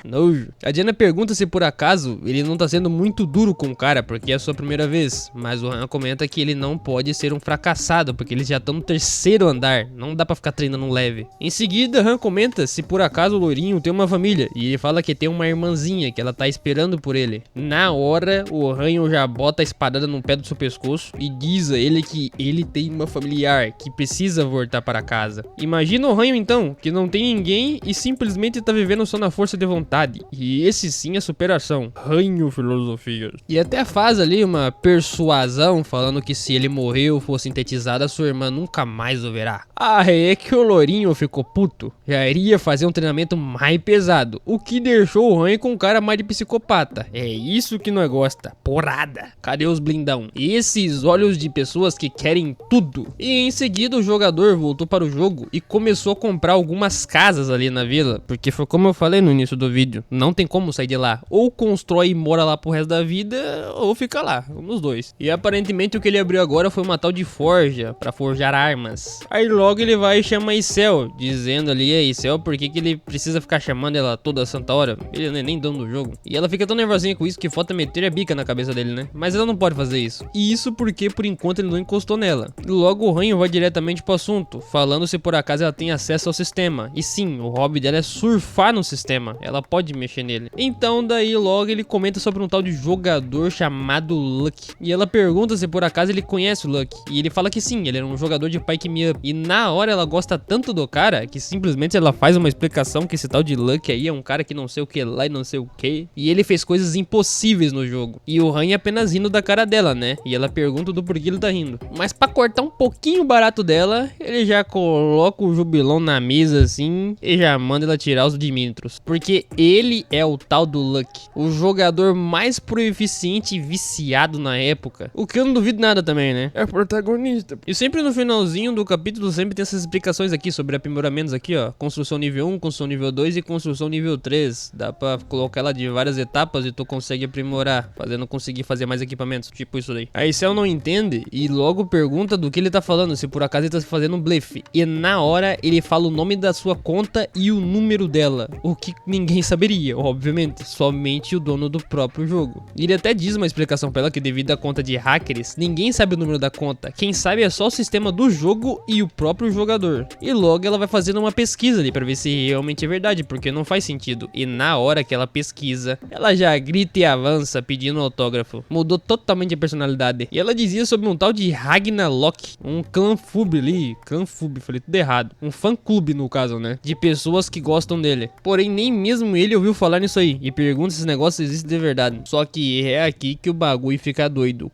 Nojo. A Diana pergunta se por acaso ele não tá sendo muito duro com o cara, porque é a sua primeira vez. Mas o Han comenta que ele não pode ser um fracassado, porque eles já estão no 3º andar. Não dá pra ficar treinando leve. Em seguida, Han comenta se por acaso o Lourinho tem uma família. E ele fala que tem uma irmãzinha, que ela tá esperando por ele. Na hora, o Han já bota a espadada no pé do seu pescoço e diz a ele que ele tem uma familiar, que precisa voltar para casa. Imagina o Han então, que não tem ninguém e simplesmente tá vivendo só na força de vontade. E esse sim é superação. Ranho filosofias. E até faz ali uma persuasão falando que se ele morrer ou for sintetizado, a sua irmã nunca mais o verá. É que o Lourinho ficou puto. Já iria fazer um treinamento mais pesado, o que deixou o Ranho com um cara mais de psicopata. É isso que nós gosta. Porrada. Cadê os blindão? Esses olhos de pessoas que querem tudo. E em seguida o jogador voltou para o jogo e começou a comprar algumas casas ali na vila, porque foi como eu falei no início do vídeo, não tem como sair de lá. Ou constrói e mora lá pro resto da vida, ou fica lá, um dos dois. E aparentemente o que ele abriu agora foi uma tal de forja, pra forjar armas. Aí logo ele vai e chama a Isel, dizendo ali a Isel por que ele precisa ficar chamando ela toda santa hora. Ele não é nem dono do jogo. E ela fica tão nervosinha com isso que falta meter a bica na cabeça dele, né? Mas ela não pode fazer isso. E isso porque por enquanto ele não encostou nela. E logo o Ranho vai diretamente pro assunto, falando se por acaso ela tem acesso ao sistema. E sim, o hobby dela é surfar no sistema. Ela pode mexer nele. Então daí logo ele comenta sobre um tal de jogador chamado Lucky. E ela pergunta se por acaso ele conhece o Lucky. E ele fala que sim, ele era um jogador de Pick Me Up. E na hora ela gosta tanto do cara que simplesmente ela faz uma explicação que esse tal de Lucky aí é um cara que não sei o que lá e não sei o que. E ele fez coisas impossíveis no jogo. E o Ranho apenas rindo da cara dela, né? E ela pergunta do porquê ele tá rindo. Mas pra cortar um pouquinho o barato dela, ele já coloca o jubilão na mesa assim e já manda ela tirar os Dimitros. Porque ele é o tal do Lucky, o jogador mais proeficiente e viciado na época. O que eu não duvido nada também, né? É protagonista. E sempre no finalzinho do capítulo sempre tem essas explicações aqui sobre aprimoramentos aqui, ó. Construção nível 1, construção nível 2 e construção nível 3. Dá pra colocar ela de várias etapas e tu consegue aprimorar, fazendo conseguir fazer mais equipamentos, tipo isso daí. Aí Cell não entende e logo pergunta do que ele tá falando, se por acaso ele tá fazendo um blefe. E na hora ele fala o nome da sua conta e o número dela, o que ninguém saberia, obviamente, somente o dono do próprio jogo. E ele até diz uma explicação pra ela que devido à conta de hackers, ninguém sabe o número da conta, quem sabe é só o sistema do jogo e o próprio jogador. E logo ela vai fazendo uma pesquisa ali pra ver se realmente é verdade, porque não faz sentido. E na hora que ela pesquisa, ela já grita e avança pedindo autógrafo. Mudou totalmente a personalidade. E ela dizia sobre um tal de Ragnarok, um clã-fub ali, clã-fub, falei tudo errado. Um fã-clube no caso, né? De pessoas que gostam dele. Porém, nem mesmo ele ouviu falar nisso aí. E pergunta se esse negócio existe de verdade. Só que é aqui que o bagulho fica doido.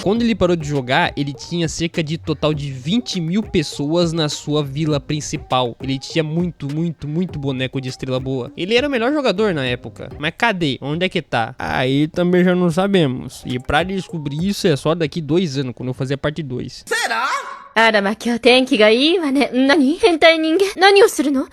Quando ele parou de jogar, ele tinha cerca de total de 20 mil pessoas na sua vila principal. Ele tinha muito boneco de estrela boa. Ele era o melhor jogador na época. Mas cadê? Onde é que tá? Aí também já não sabemos. E pra descobrir isso é só daqui 2 anos, quando eu fazer a parte 2. あらま、今日天気がいいわね。何？変態人間。何をするの？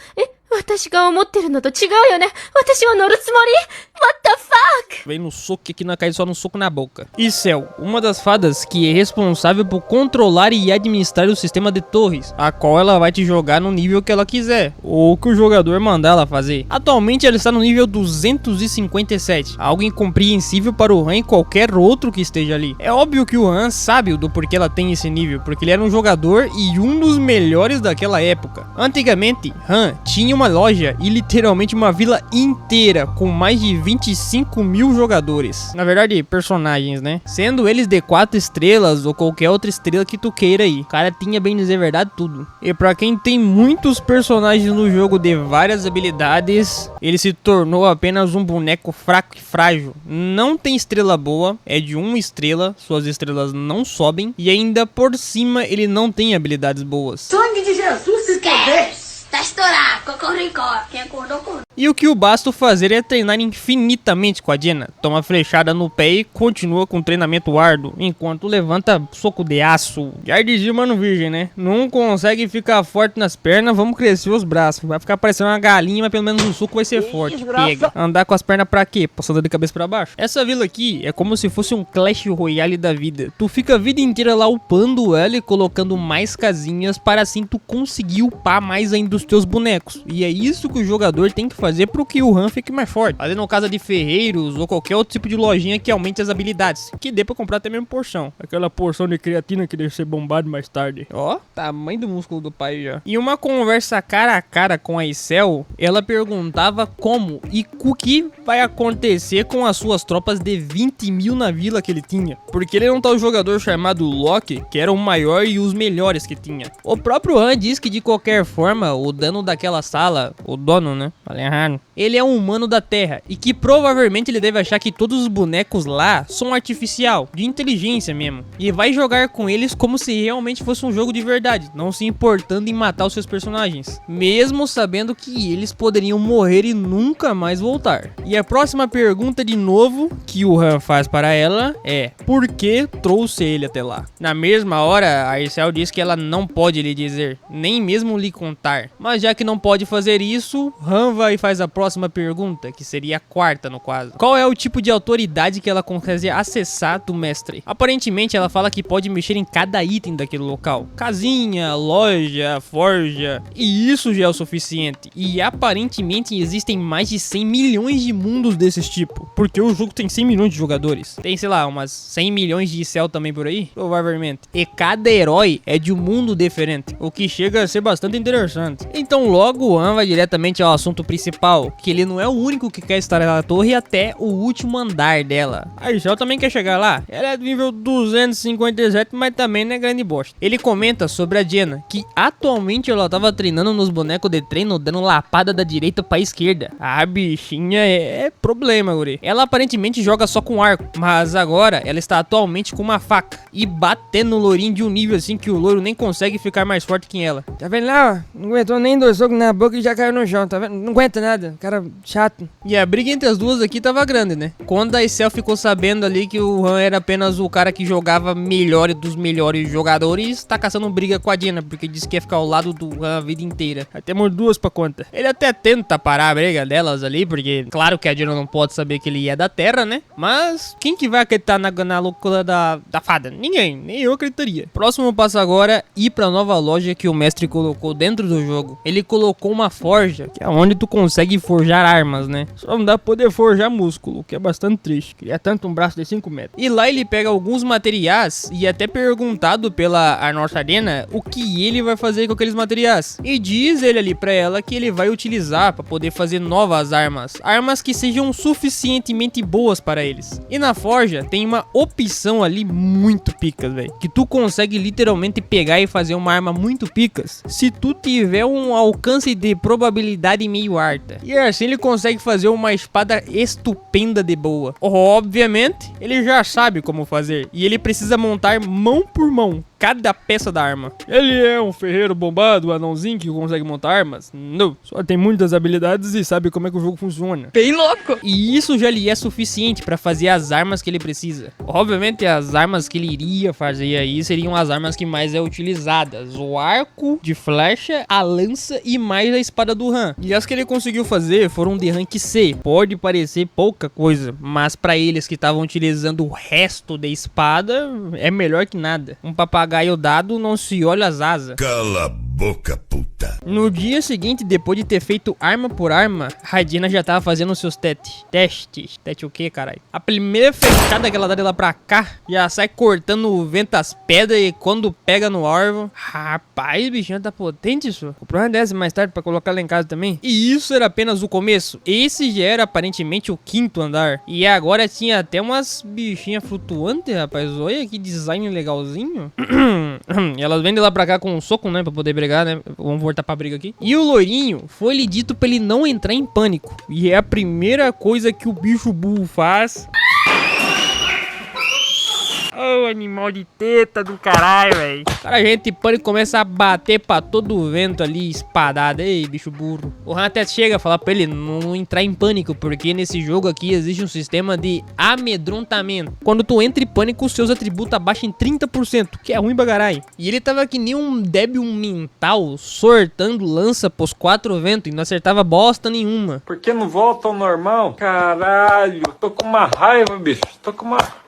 私が思ってるのと違うよね。私は乗るつもり？ What the fuck? Vem no soco aqui na cara, só no soco na boca. E Cell, uma das fadas que é responsável por controlar e administrar o sistema de torres, a qual ela vai te jogar no nível que ela quiser, ou que o jogador mandar ela fazer. Atualmente ela está no nível 257, algo incompreensível para o Han e qualquer outro que esteja ali. É óbvio que o Han sabe do porquê ela tem esse nível, porque ele era um jogador e um dos melhores daquela época. Antigamente, Han tinha uma loja e literalmente uma vila inteira com mais de 25 mil jogadores. Na verdade, personagens, né? Sendo eles de 4 estrelas ou qualquer outra estrela que tu queira aí. O cara tinha, bem dizer verdade, tudo. E pra quem tem muitos personagens no jogo de várias habilidades, ele se tornou apenas um boneco fraco e frágil. Não tem estrela boa, é de 1 estrela, suas estrelas não sobem. E ainda por cima ele não tem habilidades boas. Sangue de Jesus se poder! Tá estourado, cocoricó. Quem acordou com... E o que o basta fazer é treinar infinitamente com a Jenna. Toma flechada no pé e continua com treinamento árduo, enquanto levanta soco de aço. Já dizia o Mano Virgem, né? Não consegue ficar forte nas pernas, vamos crescer os braços. Vai ficar parecendo uma galinha, mas pelo menos o soco vai ser forte. Pega. Andar com as pernas pra quê? Passando de cabeça pra baixo? Essa vila aqui é como se fosse um Clash Royale da vida. Tu fica a vida inteira lá upando ela e colocando mais casinhas para assim tu conseguir upar mais ainda os teus bonecos. E é isso que o jogador tem que fazer fazer pro que o Han fique mais forte. Fazendo casa de ferreiros ou qualquer outro tipo de lojinha que aumente as habilidades. Que dê pra comprar até mesmo porção. Aquela porção de creatina que deixa ser bombado mais tarde. Ó, tamanho do músculo do pai já. E uma conversa cara a cara com a Isel, ela perguntava como e o que vai acontecer com as suas tropas de 20 mil na vila que ele tinha. Porque ele era um tal jogador chamado Loki, que era o maior e os melhores que tinha. O próprio Han diz que de qualquer forma, o dono daquela sala, o dono, né? Falei errado. Ele é um humano da Terra e que provavelmente ele deve achar que todos os bonecos lá são artificial, de inteligência mesmo. E vai jogar com eles como se realmente fosse um jogo de verdade, não se importando em matar os seus personagens. Mesmo sabendo que eles poderiam morrer e nunca mais voltar. E a próxima pergunta de novo que o Han faz para ela é: por que trouxe ele até lá? Na mesma hora, a Isel diz que ela não pode lhe dizer, nem mesmo lhe contar. Mas já que não pode fazer isso, Han vai e faz a próxima pergunta, que seria a quarta no quadro. Qual é o tipo de autoridade que ela consegue acessar do mestre? Aparentemente ela fala que pode mexer em cada item daquele local. Casinha, loja, forja. E isso já é o suficiente. E aparentemente existem mais de 100 milhões de mundos desses tipo. Porque o jogo tem 100 milhões de jogadores. Tem, sei lá, umas 100 milhões de céu também por aí? Provavelmente. E cada herói é de um mundo diferente. O que chega a ser bastante interessante. Então logo o Han vai diretamente ao assunto principal. Que ele não é o único que quer estar na torre até o último andar dela. A Isel também quer chegar lá. Ela é do nível 257, mas também não é grande bosta. Ele comenta sobre a Jenna, que atualmente ela tava treinando nos bonecos de treino, dando lapada da direita pra esquerda. A bichinha é problema, guri. Ela aparentemente joga só com arco, mas agora ela está atualmente com uma faca e batendo no lourinho de um nível assim que o louro nem consegue ficar mais forte que ela. Tá vendo lá, ó? Não aguentou nem 2 socos na boca e já caiu no chão, tá vendo? Não aguenta nada, cara chato. E a briga entre as duas aqui tava grande, né? Quando a Isel ficou sabendo ali que o Han era apenas o cara que jogava melhor dos melhores jogadores, tá caçando briga com a Jenna, porque disse que ia ficar ao lado do Han a vida inteira. Aí temos duas pra conta. Ele até tenta parar a briga delas ali, porque claro que a Jenna não pode saber que ele é da Terra, né? Mas quem que vai acreditar na loucura da fada? Ninguém, nem eu acreditaria. Próximo passo agora, ir pra nova loja que o mestre colocou dentro do jogo. Ele colocou uma forja, que é onde tu consegue forjar armas, né? Só não dá pra poder forjar músculo, que é bastante triste. Queria tanto um braço de 5 metros. E lá ele pega alguns materiais e até perguntado pela nossa Arena o que ele vai fazer com aqueles materiais. E diz ele ali pra ela que ele vai utilizar pra poder fazer novas armas. Armas que sejam suficientemente boas para eles. E na forja tem uma opção ali muito picas, velho. Que tu consegue literalmente pegar e fazer uma arma muito picas se tu tiver um alcance de probabilidade meio alta. E assim ele consegue fazer uma espada estupenda de boa. Obviamente, ele já sabe como fazer. E ele precisa montar mão por mão cada peça da arma. Ele é um ferreiro bombado, anãozinho que consegue montar armas? Não. Só tem muitas habilidades e sabe como é que o jogo funciona. Bem louco! E isso já lhe é suficiente pra fazer as armas que ele precisa. Obviamente, as armas que ele iria fazer aí seriam as armas que mais é utilizadas. O arco de flecha, a lança e mais a espada do Han. E as que ele conseguiu fazer foram de rank C. Pode parecer pouca coisa, mas pra eles que estavam utilizando o resto da espada, é melhor que nada. Um papagaio dado não se olha as asas. Cala a boca, puta. No dia seguinte, depois de ter feito arma por arma, a Jenna já tava fazendo seus testes. Teste o que, caralho? A primeira fechada que ela dá de lá pra cá, já sai cortando o vento as pedras e quando pega no alvo. Rapaz, bichinho tá potente isso. Comprou uma dessa mais tarde pra colocar lá em casa também. E isso era apenas o começo. Esse já era aparentemente o 5º andar. E agora tinha até umas bichinhas flutuantes, rapaz. Olha que design legalzinho. E elas vêm de lá pra cá com um soco, né? Pra poder brigar, né? Vamos voltar pra briga aqui. E o loirinho foi-lhe dito pra ele não entrar em pânico. E é a primeira coisa que o bicho burro faz. Ô, animal de teta do caralho, velho. Cara, a gente pânico começa a bater pra todo o vento ali, espadada. Ei, bicho burro. O Han até chega a falar pra ele não entrar em pânico, porque nesse jogo aqui existe um sistema de amedrontamento. Quando tu entra em pânico, os seus atributos abaixam em 30%, que é ruim pra caralho. E ele tava que nem um débil mental, sortando lança pros 4 ventos e não acertava bosta nenhuma. Por que não volta ao normal? Caralho, tô com uma raiva, bicho. Tô com uma...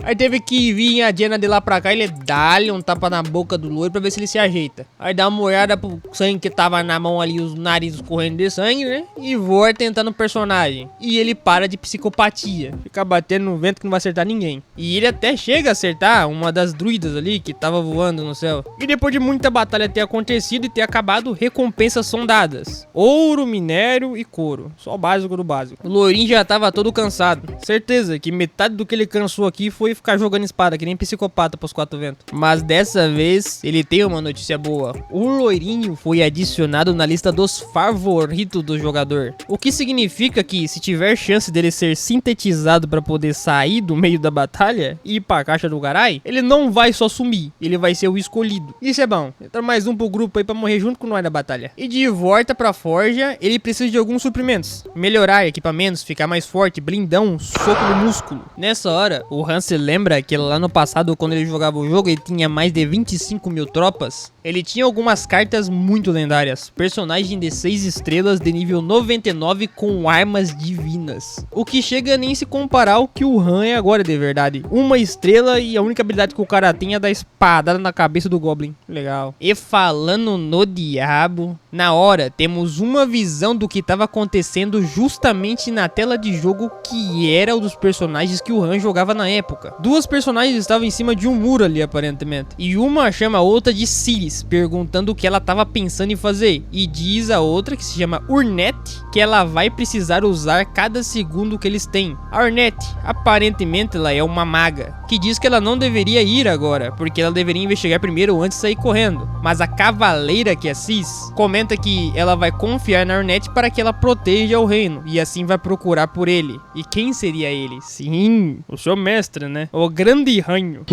Aí teve que vir a Diana de lá pra cá e ele dá-lhe um tapa na boca do loiro pra ver se ele se ajeita. Aí dá uma olhada pro sangue que tava na mão ali, os narizes correndo de sangue, né? E voa tentando o personagem. E ele para de psicopatia. Fica batendo no vento que não vai acertar ninguém. E ele até chega a acertar uma das druidas ali que tava voando no céu. E depois de muita batalha ter acontecido e ter acabado, recompensas são dadas. Ouro, minério e couro. Só o básico do básico. O loirinho já tava todo cansado. Certeza que metade do que ele cansou aqui foi ficar jogando espada, que nem psicopata pros quatro ventos. Mas dessa vez, ele tem uma notícia boa. O loirinho foi adicionado na lista dos favoritos do jogador. O que significa que, se tiver chance dele ser sintetizado pra poder sair do meio da batalha e ir pra caixa do garai, ele não vai só sumir, ele vai ser o escolhido. Isso é bom. Entra mais um pro grupo aí pra morrer junto com nós da batalha. E de volta pra forja, ele precisa de alguns suprimentos. Melhorar equipamentos, ficar mais forte, blindão, soco no músculo. Nessa hora, o Han se lembra que lá no passado, quando ele jogava o jogo, ele tinha mais de 25 mil tropas. Ele tinha algumas cartas muito lendárias. Personagem de 6 estrelas de nível 99 com armas divinas. O que chega a nem se comparar ao que o Han é agora de verdade. Uma estrela e a única habilidade que o cara tem é dar espadada na cabeça do Goblin. Legal. E falando no diabo, na hora temos uma visão do que estava acontecendo justamente na tela de jogo, que era um dos personagens que o Han jogava na época. Duas personagens estavam em cima de um muro ali aparentemente. E uma chama a outra de Ciris, perguntando o que ela estava pensando em fazer. E diz a outra, que se chama Urnet, que ela vai precisar usar cada segundo que eles têm. A Urnet, aparentemente ela é uma maga, que diz que ela não deveria ir agora, porque ela deveria investigar primeiro antes de sair correndo. Mas a cavaleira, que é Cis, comenta que ela vai confiar na Urnet para que ela proteja o reino, e assim vai procurar por ele. E quem seria ele? Sim, o seu mestre, né? O grande ranho.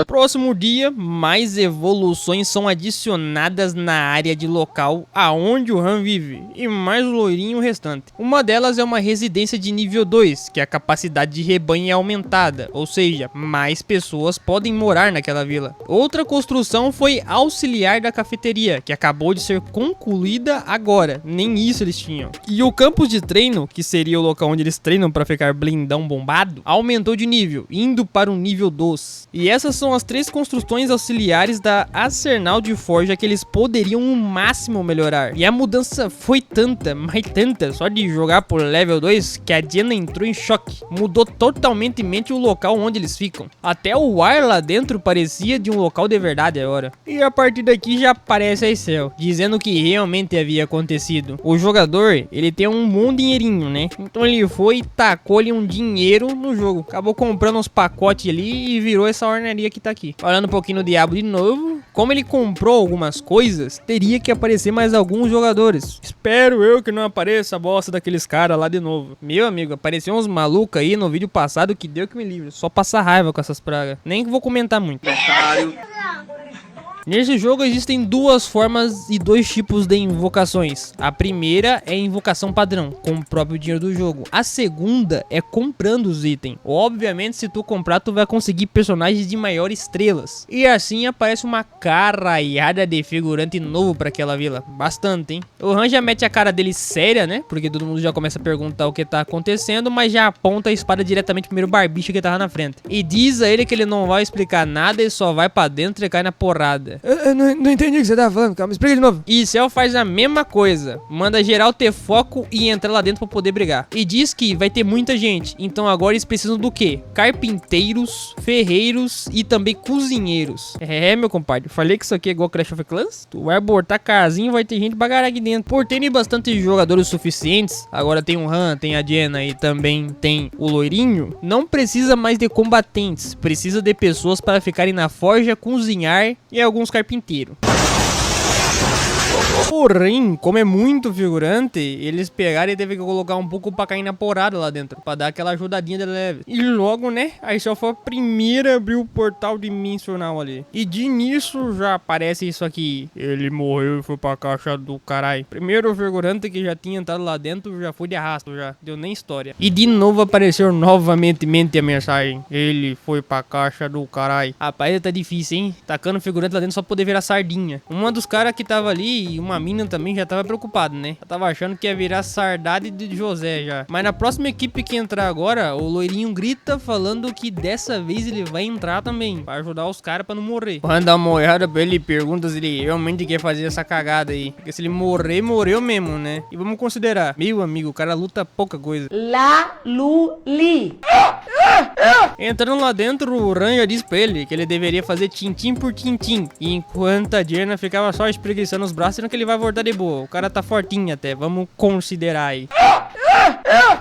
Próximo dia, mais evoluções são adicionadas na área de local aonde o Han vive, e mais o loirinho restante. Uma delas é uma residência de nível 2, que a capacidade de rebanho é aumentada, ou seja, mais pessoas podem morar naquela vila. Outra construção foi auxiliar da cafeteria, que acabou de ser concluída agora, nem isso eles tinham. E o campus de treino, que seria o local onde eles treinam para ficar blindão bombado, aumentou de nível, indo para um nível 2. E essas são as 3 construções auxiliares da Arsenal de Forja que eles poderiam no máximo melhorar. E a mudança foi tanta, mas tanta, só de jogar por level 2, que a Diana entrou em choque. Mudou totalmente o local onde eles ficam. Até o ar lá dentro parecia de um local de verdade agora. E a partir daqui já aparece a Excel, dizendo que realmente havia acontecido. O jogador, ele tem um bom dinheirinho, né? Então ele foi e tacou-lhe um dinheiro no jogo. Acabou comprando uns pacotes ali e virou essa ornaria que tá aqui. Olhando um pouquinho no diabo de novo, como ele comprou algumas coisas, teria que aparecer mais alguns jogadores. Espero eu que não apareça a bosta daqueles caras lá de novo. Meu amigo, apareceu uns malucos aí no vídeo passado que deu que me livre. Só passar raiva com essas pragas. Nem que vou comentar muito. Nesse jogo existem 2 formas e 2 tipos de invocações. A primeira é a invocação padrão, com o próprio dinheiro do jogo. A segunda é comprando os itens. Obviamente, se tu comprar, tu vai conseguir personagens de maiores estrelas. E assim aparece uma caralhada de figurante novo pra aquela vila. Bastante, hein? O Han já mete a cara dele séria, né? Porque todo mundo já começa a perguntar o que tá acontecendo, mas já aponta a espada diretamente pro primeiro barbicho que tava na frente. E diz a ele que ele não vai explicar nada e só vai pra dentro e cai na porrada. Eu não entendi o que você tava falando, calma, explica de novo. E Cell faz a mesma coisa, manda geral ter foco e entrar lá dentro pra poder brigar. E diz que vai ter muita gente, então agora eles precisam do quê? Carpinteiros, ferreiros e também cozinheiros. É, meu compadre, falei que isso aqui é igual Clash of Clans? Tu vai botar casinha e vai ter gente bagarar aqui dentro. Por terem bastante jogadores suficientes, agora tem o Han, tem a Diana e também tem o loirinho, não precisa mais de combatentes, precisa de pessoas para ficarem na forja, cozinhar e alguns carpinteiros. Porém, como é muito figurante, eles pegaram e teve que colocar um pouco pra cair na porrada lá dentro, pra dar aquela ajudadinha de leve. E logo, né, aí só foi a primeira a abrir o portal dimensional ali. E de início já aparece isso aqui: ele morreu e foi pra caixa do caralho. Primeiro figurante que já tinha entrado lá dentro já foi de arrasto, já deu nem história. E de novo apareceu novamente a mensagem: ele foi pra caixa do caralho. Rapaz, tá difícil, hein? Tacando figurante lá dentro só pra poder virar sardinha. Uma dos caras que tava ali, uma mina também já tava preocupada, né? Ela tava achando que ia virar Sardade de José já. Mas na próxima equipe que entrar agora, o loirinho grita falando que dessa vez ele vai entrar também, pra ajudar os caras pra não morrer. Quando dá uma olhada pra ele e pergunta se ele realmente quer fazer essa cagada aí. Porque se ele morrer, morreu mesmo, né? E vamos considerar, meu amigo, o cara luta pouca coisa. La Luli. Entrando lá dentro, o Ranja diz pra ele que ele deveria fazer tintim por tintim. E enquanto a Jenna ficava só espreguiçando os braços, sendo que ele vai voltar de boa. O cara tá fortinho até, vamos considerar aí.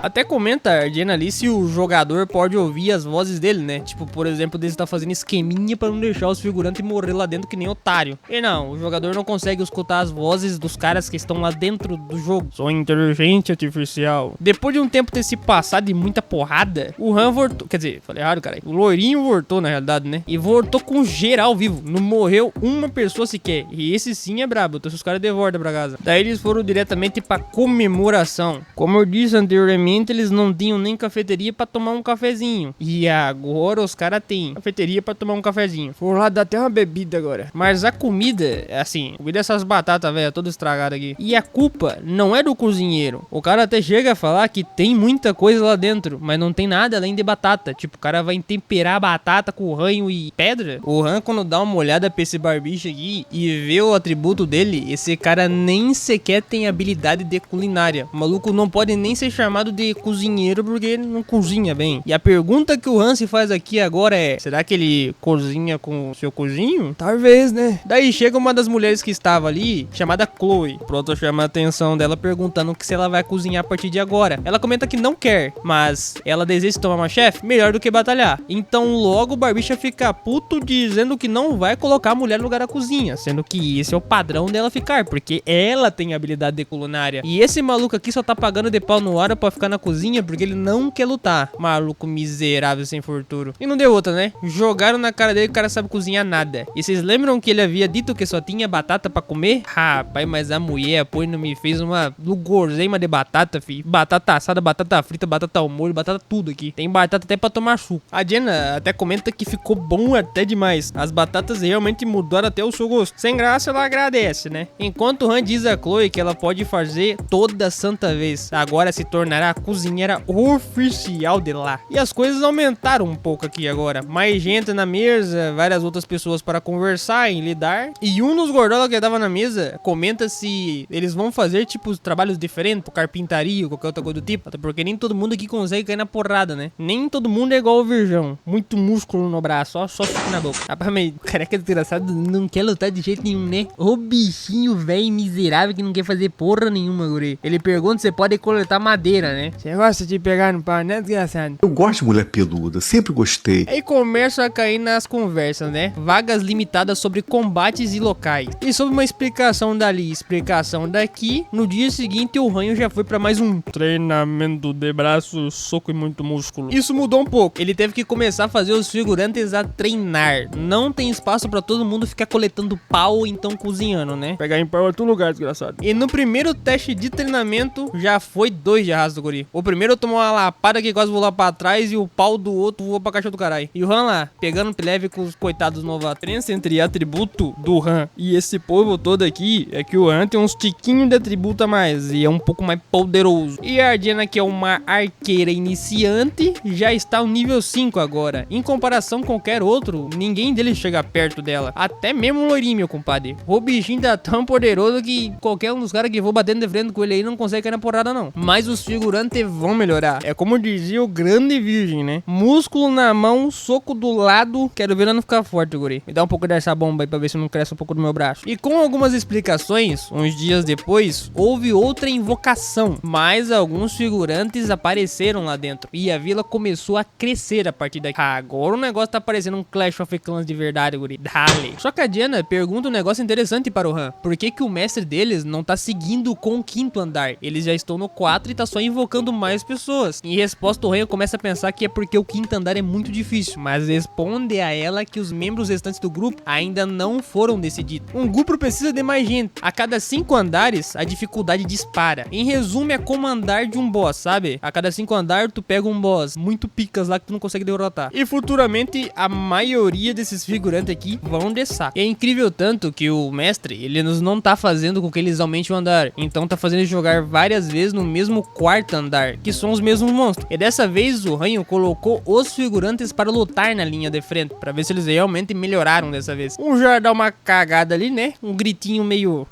Até comenta a Jenna ali se o jogador pode ouvir as vozes dele, né? Tipo, por exemplo, dele tá fazendo esqueminha pra não deixar os figurantes morrer lá dentro que nem otário. E não, o jogador não consegue escutar as vozes dos caras que estão lá dentro do jogo. Sou inteligente artificial. Depois de um tempo ter se passado de muita porrada, o Han voltou. Quer dizer, falei errado, cara. O loirinho voltou na realidade, né? E voltou com geral vivo. Não morreu uma pessoa sequer. E esse sim é brabo. Então os caras de volta pra casa. Daí eles foram diretamente pra comemoração. Como eu disse anteriormente, eles não tinham nem cafeteria pra tomar um cafezinho. E agora os caras têm cafeteria pra tomar um cafezinho. Por lá dá até uma bebida agora. Mas a comida, assim, comida essas batatas, velho, toda estragada aqui. E a culpa não é do cozinheiro. O cara até chega a falar que tem muita coisa lá dentro, mas não tem nada além de batata. Tipo, o cara vai temperar a batata com ranho e pedra. O Han, quando dá uma olhada pra esse barbicho aqui e vê o atributo dele, esse cara nem sequer tem habilidade de culinária. O maluco não pode nem ser chamado de cozinheiro porque ele não cozinha bem. E a pergunta que o Han se faz aqui agora é: será que ele cozinha com o seu cozinho? Talvez, né? Daí chega uma das mulheres que estava ali, chamada Chloe. Pronto, chama a atenção dela perguntando que se ela vai cozinhar a partir de agora. Ela comenta que não quer, mas ela deseja se tomar uma chefe melhor do que batalhar. Então logo o barbicha fica puto dizendo que não vai colocar a mulher no lugar da cozinha, sendo que esse é o padrão dela ficar, porque ela tem habilidade de culinária. E esse maluco aqui só tá pagando de pau no ar pra ficar na cozinha porque ele não quer lutar. Maluco miserável sem futuro. E não deu outra, né? Jogaram na cara dele que o cara sabe cozinhar nada. E vocês lembram que ele havia dito que só tinha batata pra comer? Rapaz, mas a mulher, pô, não me fez uma guloseima de batata, fi. Batata assada, batata frita, batata ao molho, batata tudo aqui. Tem batata até pra tomar suco. A Jenna até comenta que ficou bom até demais. As batatas realmente mudaram até o seu gosto. Sem graça, ela agradece, né? Enquanto o Han diz a Chloe que ela pode fazer toda santa vez. Agora se tornará a cozinheira oficial de lá. E as coisas aumentaram um pouco aqui agora. Mais gente na mesa, várias outras pessoas para conversar e lidar. E um dos gordolas que tava na mesa comenta se eles vão fazer, tipo, trabalhos diferentes, carpintaria ou qualquer outra coisa do tipo. Até porque nem todo mundo aqui consegue cair na porrada, né? Nem todo mundo é igual o Virgão. Muito músculo no braço, só fica na boca. Rapaz, mas careca desgraçado não quer lutar de jeito nenhum, né? O bichinho velho miserável que não quer fazer porra nenhuma, guri. Ele pergunta se pode coletar madeira, né? Você gosta de pegar no pau, né, desgraçado? Eu gosto de mulher peluda, sempre gostei. Aí começa a cair nas conversas, né? Vagas limitadas sobre combates e locais. E sobre uma explicação dali, explicação daqui. No dia seguinte, o ranho já foi pra mais um treinamento de braço, soco e muito músculo. Isso mudou um pouco. Ele teve que começar a fazer os figurantes a treinar. Não tem espaço pra todo mundo ficar coletando pau ou então cozinhando, né? Pegar em pau é outro lugar, desgraçado. E no primeiro teste de treinamento, já foi 2 de arrasto do guri. O primeiro tomou uma lapada que quase voou lá pra trás e o pau do outro voou pra caixa do caralho. E o Han lá, pegando leve com os coitados novatos. A diferença entre atributo do Han e esse povo todo aqui é que o Han tem uns tiquinhos de atributo a mais e é um pouco mais poderoso. E a Jenna, que é uma arqueira iniciante, já está no nível 5 agora. Em comparação com qualquer outro, ninguém deles chega perto dela. Até mesmo o loirinho, meu compadre. O bichinho tá tão poderoso que qualquer um dos caras que vou batendo de frente com ele aí não consegue cair na porrada, não. Mas os figurantes vão melhorar. É como dizia o grande virgem, né? Músculo na mão, soco do lado. Quero ver ela não ficar forte, guri. Me dá um pouco dessa bomba aí pra ver se não cresce um pouco do meu braço. E com algumas explicações, uns dias depois, houve outra invocação. Mas alguns figurantes apareceram lá dentro. E a vila começou a crescer a partir daqui. Agora o negócio tá parecendo um Clash of Clans de verdade, guri. Dale. Só que a Jenna pergunta um negócio interessante para o Han. Por que que o mestre deles não tá seguindo com o 5º andar? Eles já estão no 4 e tá só invocando mais pessoas. Em resposta, o Ranho começa a pensar que é porque o quinto andar é muito difícil, mas responde a ela que os membros restantes do grupo ainda não foram decididos. Um grupo precisa de mais gente. A cada 5 andares, a dificuldade dispara. Em resumo, é como andar de um boss, sabe? A cada 5 andares, tu pega um boss muito picas lá que tu não consegue derrotar. E futuramente, a maioria desses figurantes aqui vão descer. E é incrível tanto que o mestre, ele não tá fazendo com que eles aumentem o andar. Então tá fazendo eles jogar várias vezes no mesmo quarto andar, que são os mesmos monstros. E dessa vez, o Ranho colocou os figurantes para lutar na linha de frente, pra ver se eles realmente melhoraram dessa vez. Um já dá uma cagada ali, né? Um gritinho meio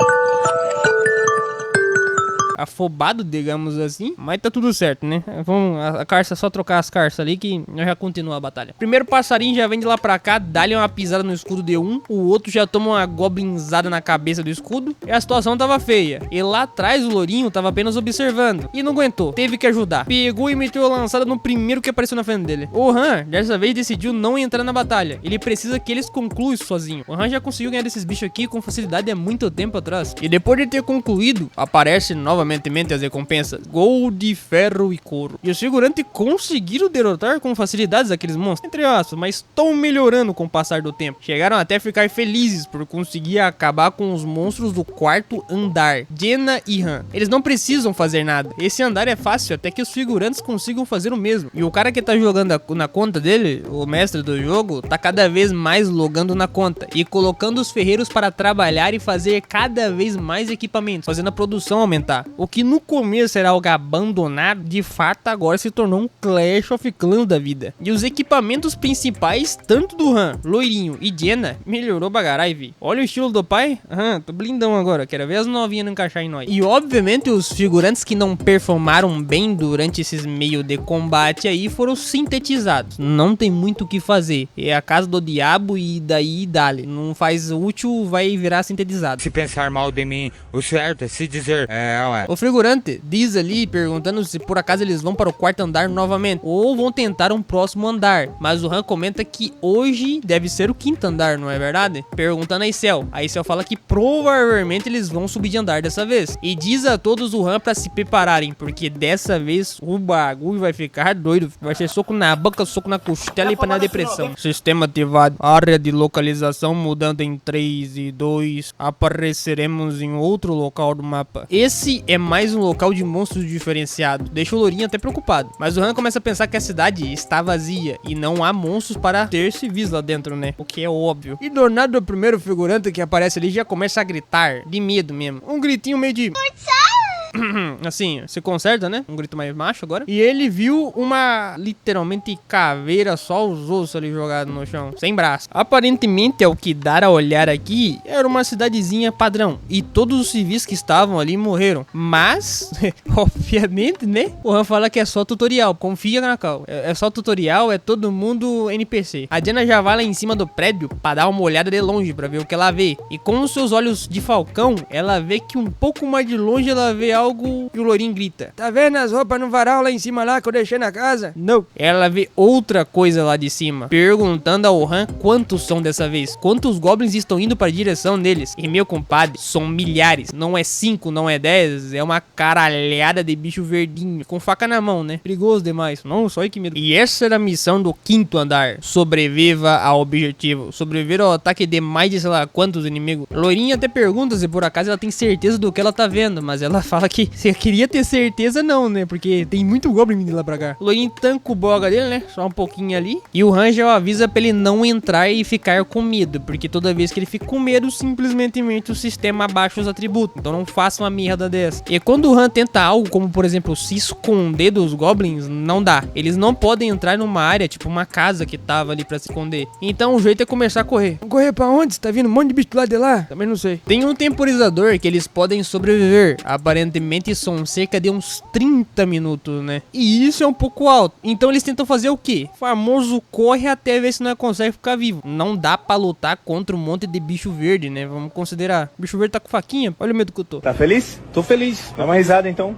afobado, digamos assim, mas tá tudo certo, né? Vamos, a carça, só trocar as carças ali que nós já continua a batalha. Primeiro passarinho já vem de lá pra cá, dá-lhe uma pisada no escudo de um, o outro já toma uma goblinzada na cabeça do escudo, e a situação tava feia. E lá atrás o lourinho tava apenas observando, e não aguentou, teve que ajudar. Pegou e meteu a lançada no primeiro que apareceu na frente dele. O Han, dessa vez, decidiu não entrar na batalha, ele precisa que eles concluam isso sozinho. O Han já conseguiu ganhar desses bichos aqui com facilidade há muito tempo atrás, e depois de ter concluído, aparece novamente as recompensas Gold, Ferro e Couro. E os figurantes conseguiram derrotar com facilidades aqueles monstros, entre aspas, mas estão melhorando com o passar do tempo. Chegaram até a ficar felizes por conseguir acabar com os monstros do quarto andar, Jenna e Han. Eles não precisam fazer nada, esse andar é fácil até que os figurantes consigam fazer o mesmo. E o cara que tá jogando na conta dele, o mestre do jogo, tá cada vez mais logando na conta e colocando os ferreiros para trabalhar e fazer cada vez mais equipamentos, fazendo a produção aumentar. O que no começo era algo abandonado, de fato agora se tornou um Clash of Clans da vida. E os equipamentos principais, tanto do Han, Loirinho e Jenna, melhorou bagarai, vi. Olha o estilo do pai. Tô blindão agora, quero ver as novinhas não encaixar em nós. E obviamente os figurantes que não performaram bem durante esses meios de combate aí foram sintetizados. Não tem muito o que fazer. É a casa do diabo e daí dale. Não faz útil, vai virar sintetizado. Se pensar mal de mim, o certo é se dizer, ué. O figurante diz ali, perguntando se por acaso eles vão para o quarto andar novamente, ou vão tentar um próximo andar, mas o Han comenta que hoje deve ser o quinto andar, não é verdade? Perguntando a Isel, fala que provavelmente eles vão subir de andar dessa vez, e diz a todos o Han para se prepararem, porque dessa vez o bagulho vai ficar doido, vai ser soco na boca, soco na costela e para na depressão. Sistema ativado, área de localização mudando em 3 e 2, apareceremos em outro local do mapa. Esse é mais um local de monstros diferenciado, deixa o Lourinho até preocupado, mas o Han começa a pensar que a cidade está vazia e não há monstros para ter civis lá dentro, né? O que é óbvio. E do nada o primeiro figurante que aparece ali já começa a gritar, de medo mesmo. Um gritinho meio de... assim, se conserta, né? Um grito mais macho agora. E ele viu uma, literalmente, caveira, só os ossos ali jogados no chão, sem braço. Aparentemente, ao que dar a olhar aqui, era uma cidadezinha padrão. E todos os civis que estavam ali morreram. Mas, obviamente, né? O Han fala que é só tutorial. Confia na cal. É só tutorial, é todo mundo NPC. A Jenna já vai lá em cima do prédio pra dar uma olhada de longe, pra ver o que ela vê. E com os seus olhos de falcão, ela vê que um pouco mais de longe ela vê algo e o Lourinho grita: Tá vendo as roupas no varal lá em cima lá que eu deixei na casa? Não. Ela vê outra coisa lá de cima, perguntando ao Han quantos são dessa vez, quantos goblins estão indo para a direção deles. E meu compadre, são milhares, não é 5, não é 10, é uma caralhada de bicho verdinho, com faca na mão, né? Perigoso demais, não, só que medo. E essa era a missão do quinto andar: sobreviva ao objetivo, sobreviver ao ataque de mais de sei lá quantos inimigos. Lourinha até pergunta se por acaso ela tem certeza do que ela tá vendo, mas ela fala que você queria ter certeza não, né? Porque tem muito goblin vindo lá pra cá. O Lourinho tanca o boga dele, né? Só um pouquinho ali. E o Han já avisa pra ele não entrar e ficar com medo, porque toda vez que ele fica com medo, simplesmente o sistema abaixa os atributos. Então não faça uma merda dessa. E quando o Han tenta algo, como por exemplo se esconder dos goblins, não dá. Eles não podem entrar numa área, tipo uma casa que tava ali pra se esconder. Então o jeito é começar a correr. Correr pra onde? Você tá vindo um monte de bicho do lado de lá? Também não sei. Tem um temporizador que eles podem sobreviver. Aparentemente são cerca de uns 30 minutos, né? E isso é um pouco alto. Então eles tentam fazer o quê? O famoso corre até ver se não consegue ficar vivo. Não dá pra lutar contra um monte de bicho verde, né? Vamos considerar. O bicho verde tá com faquinha. Olha o medo que eu tô. Tá feliz? Tô feliz. Dá uma risada então.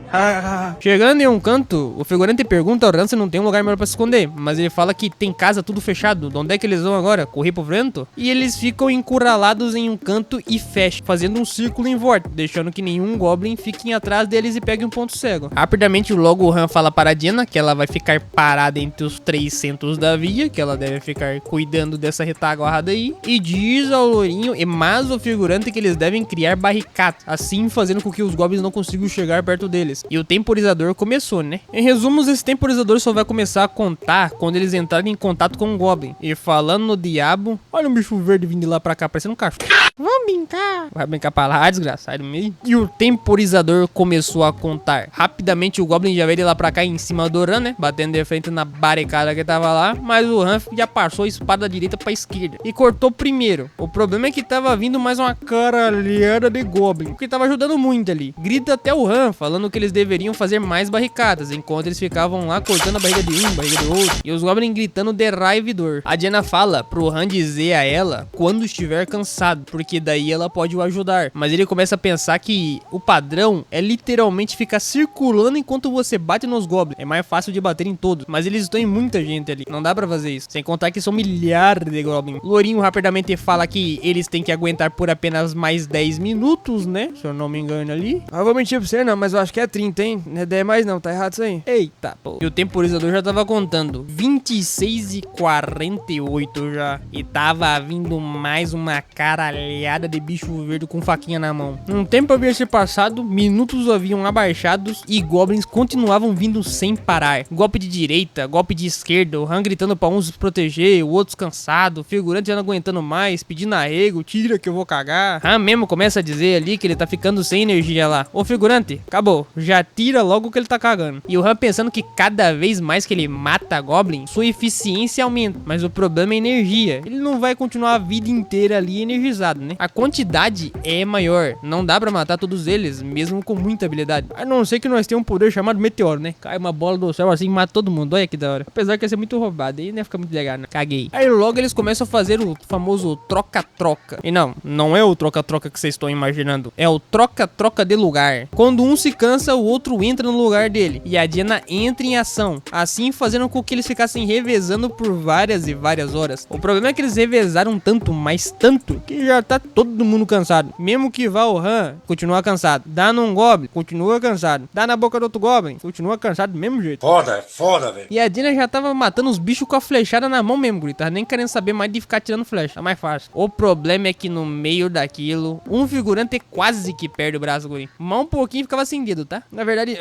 Chegando em um canto, o figurante pergunta ao Han se não tem um lugar melhor pra se esconder. Mas ele fala que tem casa tudo fechado. De onde é que eles vão agora? Correr pro vento? E eles ficam encurralados em um canto e fecham, fazendo um círculo em volta, deixando que nenhum goblin fique atrás atrás deles e pegue um ponto cego. Rapidamente logo o Han fala para a Diana que ela vai ficar parada entre os 3 centros da via, que ela deve ficar cuidando dessa retaguarda aí, e diz ao Lourinho e mais o figurante que eles devem criar barricadas, assim fazendo com que os goblins não consigam chegar perto deles. E o temporizador começou, né? Em resumo, esse temporizador só vai começar a contar quando eles entrarem em contato com um goblin. E falando no diabo, olha um bicho verde vindo de lá pra cá, parecendo um cachorro. Vamos brincar. Vai brincar pra lá, desgraçado meio. E o temporizador começou a contar. Rapidamente o Goblin já veio de lá pra cá em cima do Han, né? Batendo de frente na barricada que tava lá. Mas o Han já passou a espada da direita pra esquerda. E cortou primeiro. O problema é que tava vindo mais uma caralhada de Goblin. O que tava ajudando muito ali. Grita até o Han, falando que eles deveriam fazer mais barricadas. Enquanto eles ficavam lá cortando a barriga de um, barriga do outro. E os Goblins gritando de raiva e dor. A Diana fala pro Han dizer a ela quando estiver cansado. Porque daí ela pode o ajudar. Mas ele começa a pensar que o padrão é literalmente ficar circulando enquanto você bate nos goblins. É mais fácil de bater em todos. Mas eles estão em muita gente ali. Não dá pra fazer isso. Sem contar que são milhares de goblins. Lourinho rapidamente fala que eles têm que aguentar por apenas mais 10 minutos, né? Se eu não me engano ali. Eu vou mentir pra você não, mas eu acho que é 30, hein? Não é 10 mais não, tá errado isso aí. Eita, pô. E o temporizador já tava contando 26 e 48 já. E tava vindo mais uma caralhada de bicho verde com faquinha na mão. Um tempo havia se passado, minutos haviam abaixados e goblins continuavam vindo sem parar. Golpe de direita, golpe de esquerda, o Han gritando pra uns se proteger, o outro cansado, o figurante já não aguentando mais, pedindo arrego, tira que eu vou cagar. Han mesmo começa a dizer ali que ele tá ficando sem energia lá. Ô figurante, acabou, já tira logo que ele tá cagando. E o Han pensando que cada vez mais que ele mata goblin, sua eficiência aumenta. Mas o problema é energia. Ele não vai continuar a vida inteira ali energizado, né? A quantidade é maior. Não dá pra matar todos eles, mesmo com muita habilidade. A não ser que nós tenhamos um poder chamado meteoro, né? Cai uma bola do céu assim e mata todo mundo. Olha que da hora. Apesar que ia ser muito roubado. Aí não ia ficar muito legal, né? Caguei. Aí logo eles começam a fazer o famoso troca-troca. E não é o troca-troca que vocês estão imaginando. É o troca-troca de lugar. Quando um se cansa, o outro entra no lugar dele. E a Diana entra em ação. Assim fazendo com que eles ficassem revezando por várias e várias horas. O problema é que eles revezaram tanto, mas tanto, que já tá todo mundo cansado. Mesmo que vá o Han, continua cansado. Dá num Goblin, continua cansado. Dá na boca do outro Goblin, continua cansado do mesmo jeito. Foda, velho. E a Diana já tava matando os bichos com a flechada na mão mesmo, guri. Tava nem querendo saber mais de ficar tirando flecha. Tá mais fácil. O problema é que no meio daquilo, um figurante quase que perde o braço, guri. Mas um pouquinho ficava sem dedo, tá? Na verdade,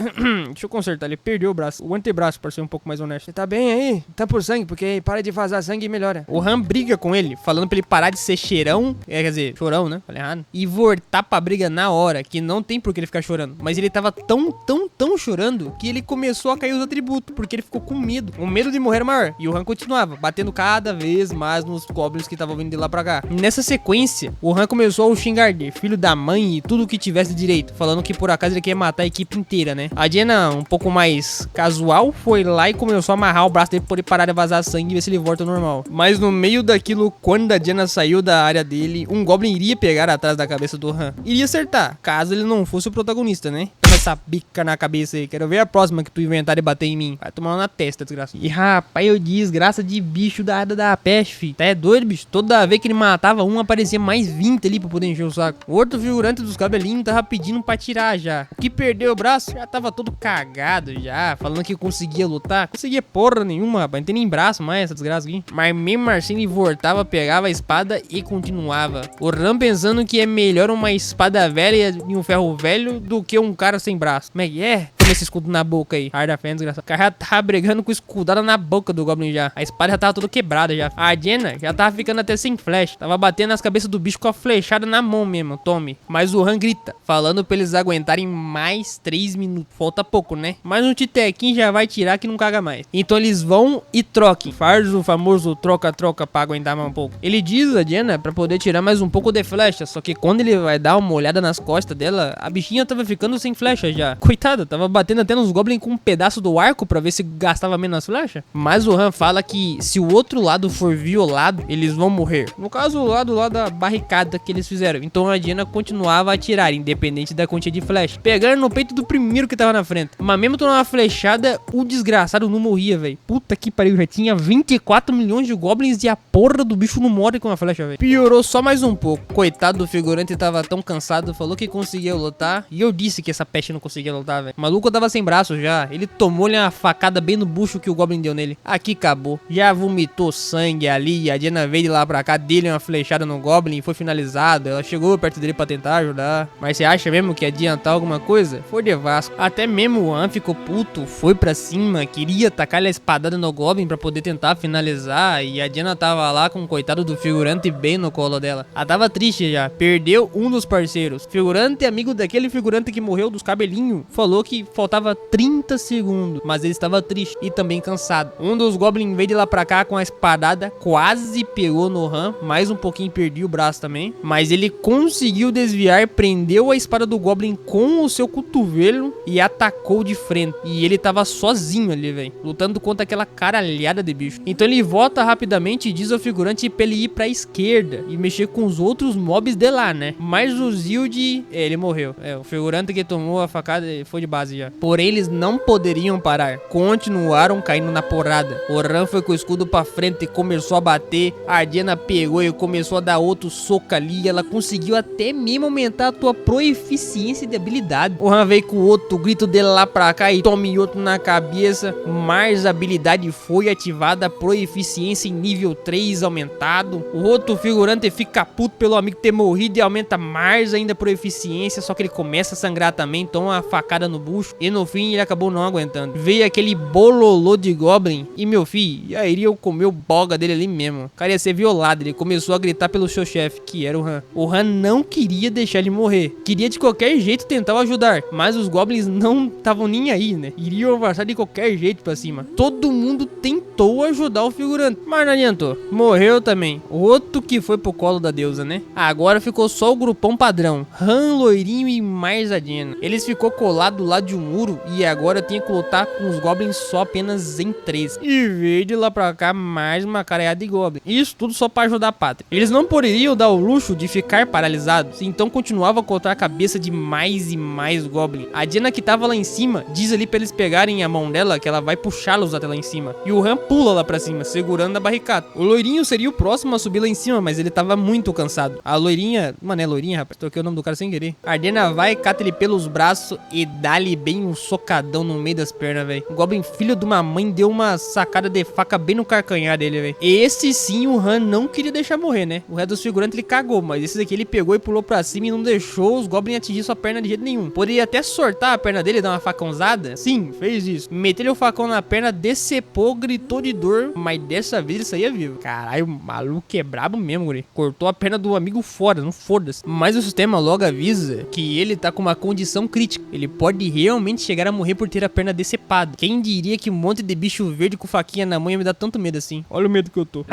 deixa eu consertar. Ele perdeu o braço. O antebraço, pra ser um pouco mais honesto. Você tá bem aí? Tá por sangue, porque para de vazar sangue e melhora. O Han briga com ele, falando pra ele parar de ser cheirão. Quer dizer, chorão, né? Falei errado. E voltar pra briga na hora, que não tem por que ele ficar chorando. Mas ele tava tão chorando que ele começou a cair os atributos, porque ele ficou com medo. O medo de morrer era maior. E o Han continuava, batendo cada vez mais nos goblins que estavam vindo de lá pra cá. Nessa sequência, o Han começou a xingar de filho da mãe e tudo que tivesse direito, falando que por acaso ele queria matar a equipe inteira, né? A Diana, um pouco mais casual, foi lá e começou a amarrar o braço dele pra poder parar de vazar sangue e ver se ele volta ao normal. Mas no meio daquilo, quando a Diana saiu da área dele, um goblin iria pegar atrás da cabeça do Han. Iria acertar, caso ele não fosse o protagonista, né? Toma essa bica na cabeça aí. Quero ver a próxima que tu inventar de bater em mim. Vai tomar na testa, desgraça. E rapaz, eu desgraça de bicho da área da peste, fi. Tá é doido, bicho? Toda vez que ele matava um, aparecia mais 20 ali pra poder encher o saco. O outro figurante dos cabelinhos tava pedindo pra tirar já. O que perdeu o braço já tava todo cagado já. Falando que conseguia lutar. Conseguia porra nenhuma, rapaz. Não tem nem braço mais essa desgraça aqui. Mas mesmo assim ele voltava, pegava a espada e continuava. O Ram pensando que é melhor uma espada velha e um ferro velho do que um cara sem braço. Como é que é? Toma esse escudo na boca aí. Ar da fé, desgraçado. O cara já tava brigando com escudada na boca do Goblin já. A espada já tava toda quebrada já. A Diana já tava ficando até sem flecha. Tava batendo nas cabeças do bicho com a flechada na mão mesmo. Tome. Mas o Han grita, falando pra eles aguentarem mais 3 minutos. Falta pouco, né? Mas um titequinho já vai tirar que não caga mais. Então eles vão e troquem. Faz o famoso troca-troca pra aguentar mais um pouco. Ele diz a Diana pra poder tirar mais um pouco de flecha. Só que quando ele vai dar uma olhada nas costas dela, a bichinha tava ficando sem flecha já. Coitada, tava batendo batendo até nos goblins com um pedaço do arco pra ver se gastava menos as flechas. Mas o Han fala que se o outro lado for violado, eles vão morrer. No caso, o lado lá da barricada que eles fizeram. Então a Diana continuava a atirar, independente da quantia de flecha. Pegando no peito do primeiro que tava na frente. Mas mesmo tomando uma flechada, o desgraçado não morria, velho. Puta que pariu, já tinha 24 milhões de goblins e a porra do bicho não morre com uma flecha, velho. Piorou só mais um pouco. Coitado do figurante, tava tão cansado, falou que conseguia lutar. E eu disse que essa peste não conseguia lutar, velho. O maluco tava sem braço já. Ele tomou-lhe uma facada bem no bucho que o goblin deu nele. Aqui acabou. Já vomitou sangue ali. A Diana veio de lá pra cá, dele uma flechada no goblin e foi finalizado. Ela chegou perto dele pra tentar ajudar. Mas você acha mesmo que ia adiantar alguma coisa? Foi de Vasco. Até mesmo o Han ficou puto, foi pra cima, queria tacar-lhe a espadada no goblin pra poder tentar finalizar. E a Diana tava lá com o coitado do figurante bem no colo dela. Ela tava triste já, perdeu um dos parceiros. Figurante, amigo daquele figurante que morreu dos cabelinhos, falou que faltava 30 segundos, mas ele estava triste e também cansado. Um dos goblins veio de lá pra cá com a espadada, quase pegou no Han, mais um pouquinho perdi o braço também, mas ele conseguiu desviar, prendeu a espada do goblin com o seu cotovelo e atacou de frente. E ele tava sozinho ali, velho, lutando contra aquela caralhada de bicho. Então ele volta rapidamente e diz ao figurante pra ele ir pra esquerda e mexer com os outros mobs de lá, né? Mas o Zilde, ele morreu. O figurante que tomou a facada foi de base já. Porém, eles não poderiam parar. Continuaram caindo na porrada. O Ran foi com o escudo pra frente e começou a bater. A Diana pegou e começou a dar outro soco ali. Ela conseguiu até mesmo aumentar a tua proeficiência de habilidade. O Han veio com o outro grito dele lá pra cá e tome outro na cabeça. Mais habilidade foi ativada. Proeficiência em nível 3 aumentado. O outro figurante fica puto pelo amigo ter morrido e aumenta mais ainda a proeficiência. Só que ele começa a sangrar também, toma uma facada no bucho. E no fim ele acabou não aguentando. Veio aquele bololô de goblin. E meu filho, já iria comer o boga dele ali mesmo. O cara ia ser violado. Ele começou a gritar pelo seu chefe, que era o Han. O Han não queria deixar ele morrer. Queria de qualquer jeito tentar o ajudar. Mas os goblins não estavam nem aí, né? Iriam avançar de qualquer jeito pra cima. Todo mundo tentou ajudar o figurante, mas não adiantou. Morreu também. Outro que foi pro colo da deusa, né? Agora ficou só o grupão padrão. Han, Loirinho e mais a Diana. Eles ficou colado lá de um muro e agora tinha que lutar com os goblins só apenas em 3. E veio de lá pra cá mais uma caralhada de goblin. Isso tudo só pra ajudar a pátria. Eles não poderiam dar o luxo de ficar paralisados, então continuava a cortar a cabeça de mais e mais goblin. A Diana que tava lá em cima diz ali pra eles pegarem a mão dela que ela vai puxá-los até lá em cima. E o Han pula lá pra cima, segurando a barricada. O Loirinho seria o próximo a subir lá em cima, mas ele tava muito cansado. A Loirinha... Mano, é Loirinha, rapaz. Troquei o nome do cara sem querer. A Diana vai, cata ele pelos braços e dá-lhe bem um socadão no meio das pernas, velho. O Goblin, filho de uma mãe, deu uma sacada de faca bem no carcanhar dele, velho. Esse sim o Han não queria deixar morrer, né? O resto dos figurantes ele cagou, mas esse daqui ele pegou e pulou pra cima e não deixou os Goblins atingir sua perna de jeito nenhum. Poderia até sortar a perna dele e dar uma facãozada. Sim, fez isso. Meteu-lhe o facão na perna, decepou, gritou de dor, mas dessa vez ele saía vivo. Caralho, o maluco é brabo mesmo, guri. Cortou a perna do amigo fora, não foda-se. Mas o sistema logo avisa que ele tá com uma condição crítica. Ele pode realmente chegar a morrer por ter a perna decepada. Quem diria que um monte de bicho verde com faquinha na mão ia me dar tanto medo assim? Olha o medo que eu tô.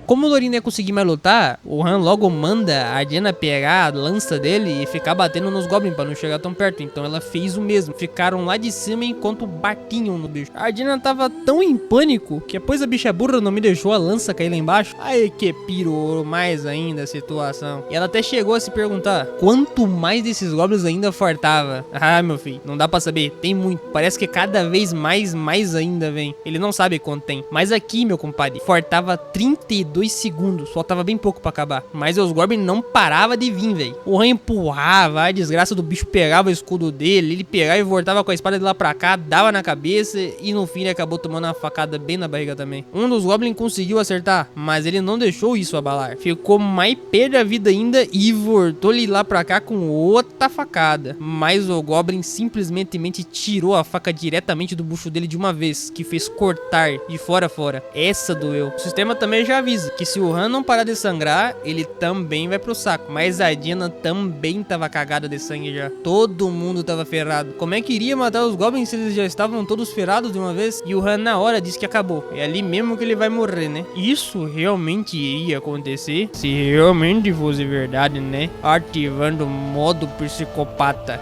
Como o Loirinho não ia conseguir mais lutar, o Han logo manda a Diana pegar a lança dele e ficar batendo nos goblins pra não chegar tão perto. Então ela fez o mesmo. Ficaram lá de cima enquanto batiam no bicho. A Diana tava tão em pânico que depois a bicha burra não me deixou a lança cair lá embaixo. Aí que pirou mais ainda a situação. E ela até chegou a se perguntar quanto mais desses goblins ainda fartava. Ah, meu filho, não dá pra saber. Tem muito. Parece que cada vez mais ainda vem. Ele não sabe quanto tem. Mas aqui, meu compadre, fartava 32 segundos. Faltava bem pouco pra acabar. Mas os goblins não paravam de vir, velho. O Han empurrava, a desgraça do bicho pegava o escudo dele. Ele pegava e voltava com a espada de lá pra cá, dava na cabeça e no fim ele acabou tomando uma facada bem na barriga também. Um dos goblins conseguiu acertar, mas ele não deixou isso abalar. Ficou mais pé da vida ainda e voltou-lhe lá pra cá com outra facada. Mas o goblin simplesmente tirou a faca diretamente do bucho dele de uma vez, que fez cortar de fora a fora. Essa doeu. O sistema também já avisa que se o Han não parar de sangrar, ele também vai pro saco. Mas a Diana também tava cagada de sangue já. Todo mundo tava ferrado. Como é que iria matar os goblins se eles já estavam todos ferrados de uma vez? E o Han na hora disse que acabou. É ali mesmo que ele vai morrer, né? Isso realmente iria acontecer se realmente fosse verdade, né? Ativando o modo psicopata.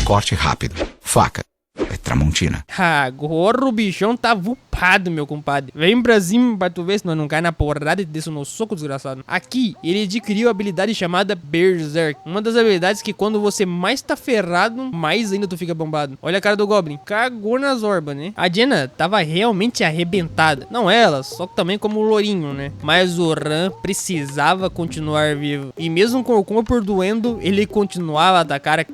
Corte rápido. Faca. É Tramontina. Agora o bichão tá upado, meu compadre. Vem pra cima pra tu ver se nós não cai na porrada e desce no soco, desgraçado. Aqui, ele adquiriu a habilidade chamada Berserk. Uma das habilidades que quando você mais tá ferrado, mais ainda tu fica bombado. Olha a cara do Goblin. Cagou nas orbas, né? A Jenna tava realmente arrebentada. Não ela, só que também como o Lourinho, né? Mas o Ran precisava continuar vivo. E mesmo com o corpo doendo, ele continuava a atacar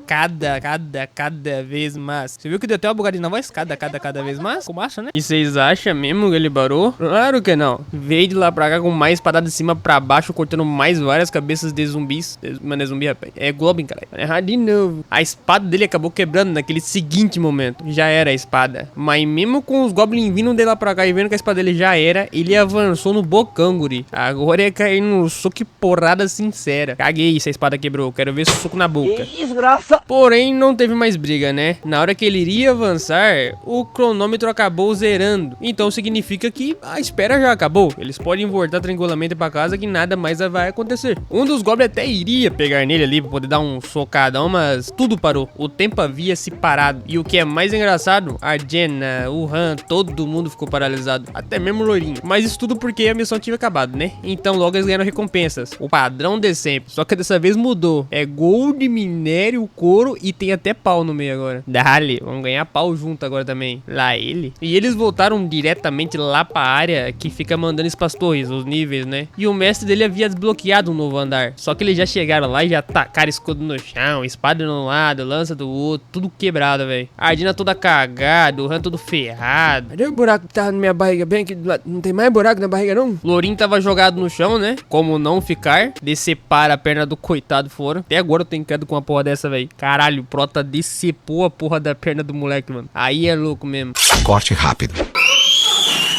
cada vez mais. Você viu que deu até uma bugadinha na voz? Cada vez mais? Como acha, né? E vocês acham mesmo que ele parou? Claro que não. Veio de lá pra cá com mais espadada de cima pra baixo, cortando mais várias cabeças de zumbis. Mano, é zumbi, rapaz. É Goblin, cara. Vai errar de novo. A espada dele acabou quebrando naquele seguinte momento. Já era a espada. Mas mesmo com os Goblins vindo de lá pra cá e vendo que a espada dele já era, ele avançou no bocão, guri. Agora ia cair no soco e porrada sincera. Caguei se a espada quebrou. Quero ver soco na boca. Que desgraça. Porém, não teve mais briga, né? Na hora que ele iria avançar, o cronômetro acabou zerando. Então significa que a espera já acabou. Eles podem voltar tranquilamente pra casa que nada mais vai acontecer. Um dos goblins até iria pegar nele ali pra poder dar um socadão, mas tudo parou. O tempo havia se parado. E o que é mais engraçado, a Jenna, o Han, todo mundo ficou paralisado. Até mesmo o Lourinho. Mas isso tudo porque a missão tinha acabado, né? Então logo eles ganharam recompensas. O padrão de sempre. Só que dessa vez mudou. É gold, minério, couro e tem até pau no meio agora. Dale, vamos ganhar pau junto agora também. Lá ele. E eles voltaram diretamente lá pra área que fica mandando isso pras torres, os níveis, né? E o mestre dele havia desbloqueado um novo andar. Só que eles já chegaram lá e já tacaram escudo no chão, espada de um lado, lança do outro, tudo quebrado, velho. A Ardina toda cagada, o Han todo ferrado. Cadê o buraco que tava na minha barriga? Bem aqui do lado. Não tem mais buraco na barriga, não? Lourinho tava jogado no chão, né? Como não ficar? Decepar a perna do coitado fora. Até agora eu tenho credo com uma porra dessa, velho. Caralho, o Prota decepou a porra da perna do moleque, mano. Aí é louco mesmo. Corte rápido.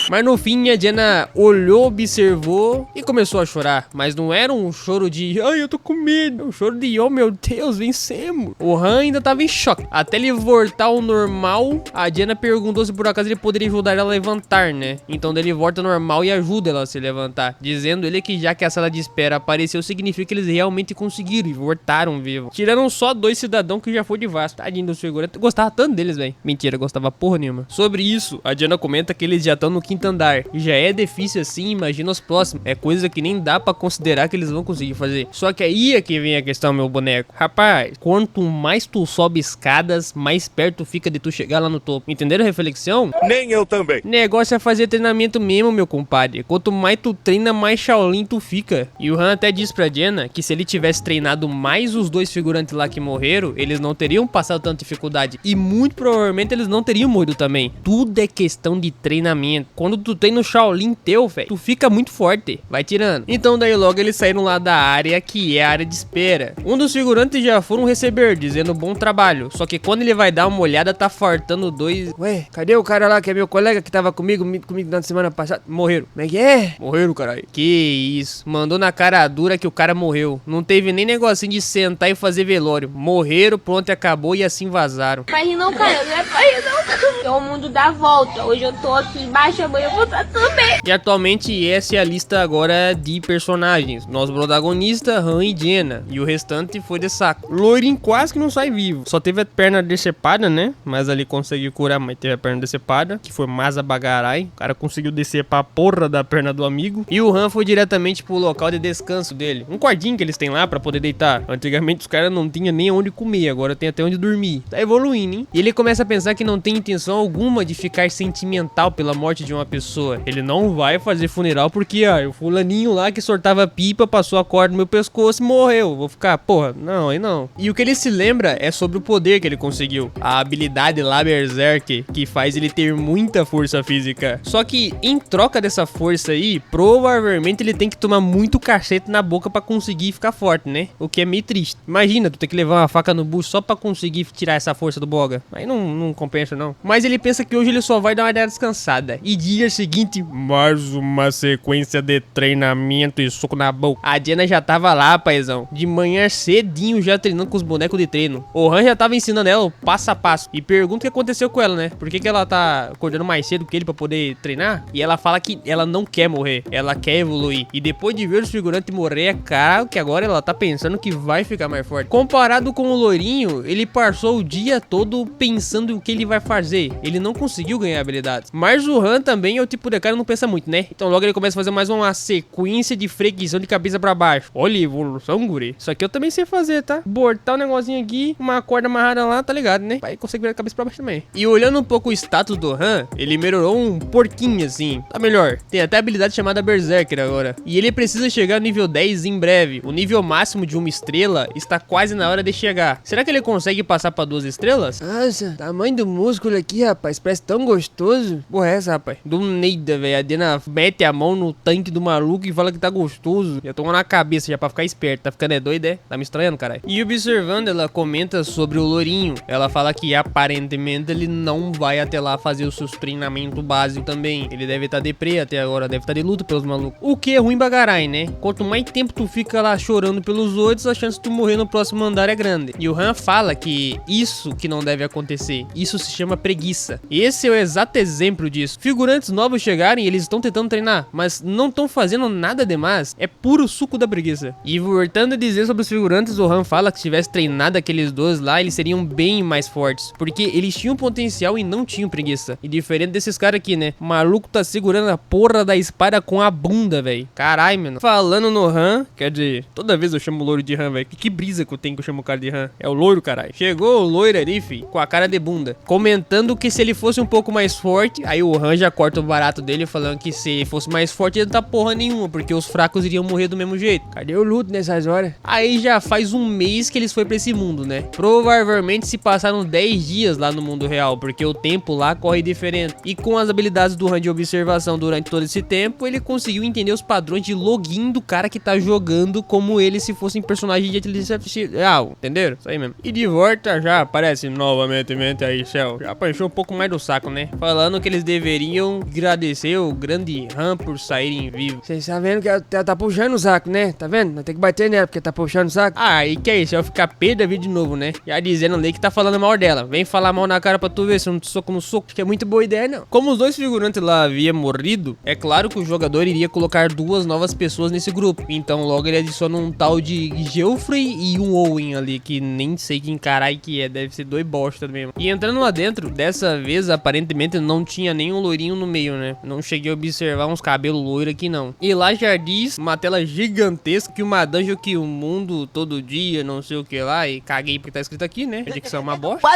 Mas no fim a Jenna olhou, observou e começou a chorar. Mas não era um choro de ai, eu tô com medo. É um choro de oh meu Deus, vencemos. O Han ainda tava em choque. Até ele voltar ao normal, a Jenna perguntou se por acaso ele poderia ajudar ela a levantar, né? Então ele volta ao normal e ajuda ela a se levantar. Dizendo ele que já que a sala de espera apareceu, significa que eles realmente conseguiram e voltaram vivos. Tiraram só 2 cidadãos que já foi de vasto. Tadinho do segurança. Gostava tanto deles, velho. Mentira, gostava porra nenhuma. Sobre isso, a Jenna comenta que eles já estão no quinto andar. E já é difícil assim, imagina os próximos. É coisa que nem dá pra considerar que eles vão conseguir fazer. Só que aí é que vem a questão, meu boneco. Rapaz, quanto mais tu sobe escadas, mais perto fica de tu chegar lá no topo. Entenderam a reflexão? Nem eu também. Negócio é fazer treinamento mesmo, meu compadre. Quanto mais tu treina, mais Shaolin tu fica. E o Han até disse pra Jenna que se ele tivesse treinado mais os 2 figurantes lá que morreram, eles não teriam passado tanta dificuldade. E muito provavelmente eles não teriam morrido também. Tudo é questão de treinamento. Quando tu treina o Shaolin teu, velho, tu fica muito forte. Vai tirando. Então daí logo eles saíram lá da área que é a área de espera. Um dos figurantes já foram receber, dizendo bom trabalho. Só que quando ele vai dar uma olhada, tá faltando 2... Ué, cadê o cara lá que é meu colega que tava comigo na semana passada? Morreram. Como é que é? Morreram, caralho. Que isso. Mandou na cara dura que o cara morreu. Não teve nem negocinho de sentar e fazer velório. Morreram, pronto, acabou e assim vazaram. Pra rir não, cara, não é pra rir não. É o mundo dá volta. Hoje eu tô aqui embaixo, amanhã eu vou estar também. E atualmente essa é a lista agora de personagens. Nosso protagonista, Han e Jenna. E o restante foi de saco. Lourinho quase que não sai vivo. Só teve a perna decepada, né? Mas ali conseguiu curar, mas teve a perna decepada, que foi Masa Bagarai. O cara conseguiu decepar a porra da perna do amigo. E o Han foi diretamente pro local de descanso dele. Um quartinho que eles têm lá pra poder deitar. Antigamente os caras não tinham nem onde comer, agora tem até onde dormir. Tá evoluindo, hein? E ele começa a pensar que não tem intenção alguma de ficar sentimental pela morte de uma pessoa. Ele não vai fazer funeral porque, o fulaninho lá que sortava pipa passou a corda no meu pescoço e morreu. Vou ficar, porra, não, aí não. E o que ele se lembra é sobre o poder que ele conseguiu. A habilidade lá, Berserk, que faz ele ter muita força física. Só que, em troca dessa força aí, provavelmente ele tem que tomar muito cacete na boca pra conseguir ficar forte, né? O que é meio triste. Imagina, tu ter que levar uma faca no bucho só pra conseguir tirar essa força do boga. Aí não compensa, não. Mas ele pensa que hoje ele só vai dar uma descansada. E dia seguinte, mais uma sequência de treinamento e soco na boca. A Diana já tava lá, paizão, de manhã cedinho já treinando com os bonecos de treino. O Han já tava ensinando ela o passo a passo. E pergunta o que aconteceu com ela, né? Por que ela tá acordando mais cedo que ele pra poder treinar? E ela fala que ela não quer morrer, ela quer evoluir. E depois de ver os figurantes morrer, é claro que agora ela tá pensando que vai ficar mais forte. Comparado com o loirinho, ele passou o dia todo pensando o que ele vai fazer. Ele não conseguiu ganhar habilidades. Mas o Han também é o tipo de cara que não pensa muito, né? Então logo ele começa a fazer mais uma sequência de freguição de cabeça pra baixo. Olha a evolução, guri. Isso aqui eu também sei fazer, tá? Botar um negocinho aqui, uma corda amarrada lá, tá ligado, né? Aí consegue virar a cabeça pra baixo também. E olhando um pouco o status do Han, ele melhorou um porquinho assim. Tá melhor. Tem até habilidade chamada Berserker agora. E ele precisa chegar no nível 10 em breve. O nível máximo de uma estrela está quase na hora de chegar. Será que ele consegue passar pra 2 estrelas? Nossa, tamanho do músculo aqui, rapaz. Parece tão gostoso. Porra, é essa, rapaz? Do nada, velho. A Diana mete a mão no tanque do maluco e fala que tá gostoso. Já tomou na cabeça já pra ficar esperto. Tá ficando doido, é? Tá me estranhando, caralho. E observando, ela comenta sobre o lourinho. Ela fala que aparentemente ele não vai até lá fazer os seus treinamentos básicos também. Ele deve estar deprê até agora. Deve estar de luta pelos malucos. O que é ruim bagarai, né? Quanto mais tempo tu fica lá chorando pelos outros, a chance de tu morrer no próximo andar é grande. E o Han fala que isso que não deve acontecer. Isso se chama preguiça. Esse é o exato exemplo disso. Figurantes novos chegarem e eles estão tentando treinar, mas não estão fazendo nada demais. É puro suco da preguiça. E voltando a dizer sobre os figurantes, o Han fala que se tivesse treinado aqueles dois lá, eles seriam bem mais fortes. Porque eles tinham potencial e não tinham preguiça. E diferente desses caras aqui, né? O maluco tá segurando a porra da espada com a bunda, velho. Caralho, mano. Falando no Han, quer dizer, toda vez eu chamo o loiro de Han, velho. Que brisa que eu tenho que eu chamo o cara de Han. É o loiro, caralho. Chegou o loiro ali, fi, com a cara de bunda. Comentando que se ele fosse um pouco mais forte, aí o Han já corta o barato dele falando que se fosse mais forte ele não tá porra nenhuma, porque os fracos iriam morrer do mesmo jeito. Cadê o luto nessas horas? Aí já faz um mês que eles foram pra esse mundo, né? Provavelmente se passaram 10 dias lá no mundo real, porque o tempo lá corre diferente. E com as habilidades do Han de observação durante todo esse tempo, ele conseguiu entender os padrões de login do cara que tá jogando como ele se fossem personagem de inteligência artificial, entenderam? Isso aí mesmo. E de volta já aparece novamente aí, Céu. Já apanhou um pouco mais do saco, né? Falando que eles deveriam agradecer o grande Han por saírem vivos. Vocês tá vendo que ela tá puxando o saco, né? Tá vendo? Nós tem que bater nela porque tá puxando o saco. Ah, e que é isso? Eu ficar pé da vida de novo, né? Já dizendo ali que tá falando mal dela. Vem falar mal na cara pra tu ver se eu não te soco no soco. Acho que é muito boa ideia, não. Como os dois figurantes lá haviam morrido, é claro que o jogador iria colocar 2 novas pessoas nesse grupo. Então logo ele adiciona um tal de Geoffrey e um Owen ali, que nem sei quem caralho que é. Deve ser 2 bosta mesmo. E entrando lá dentro, dessa vez aparentemente não tinha nenhum loirinho no meio, né? Não cheguei a observar uns cabelos loiros aqui não. E lá já diz, uma tela gigantesca, que uma dungeon que o mundo todo dia, não sei o que lá, e caguei porque tá escrito aqui, né? A dicção é uma bosta.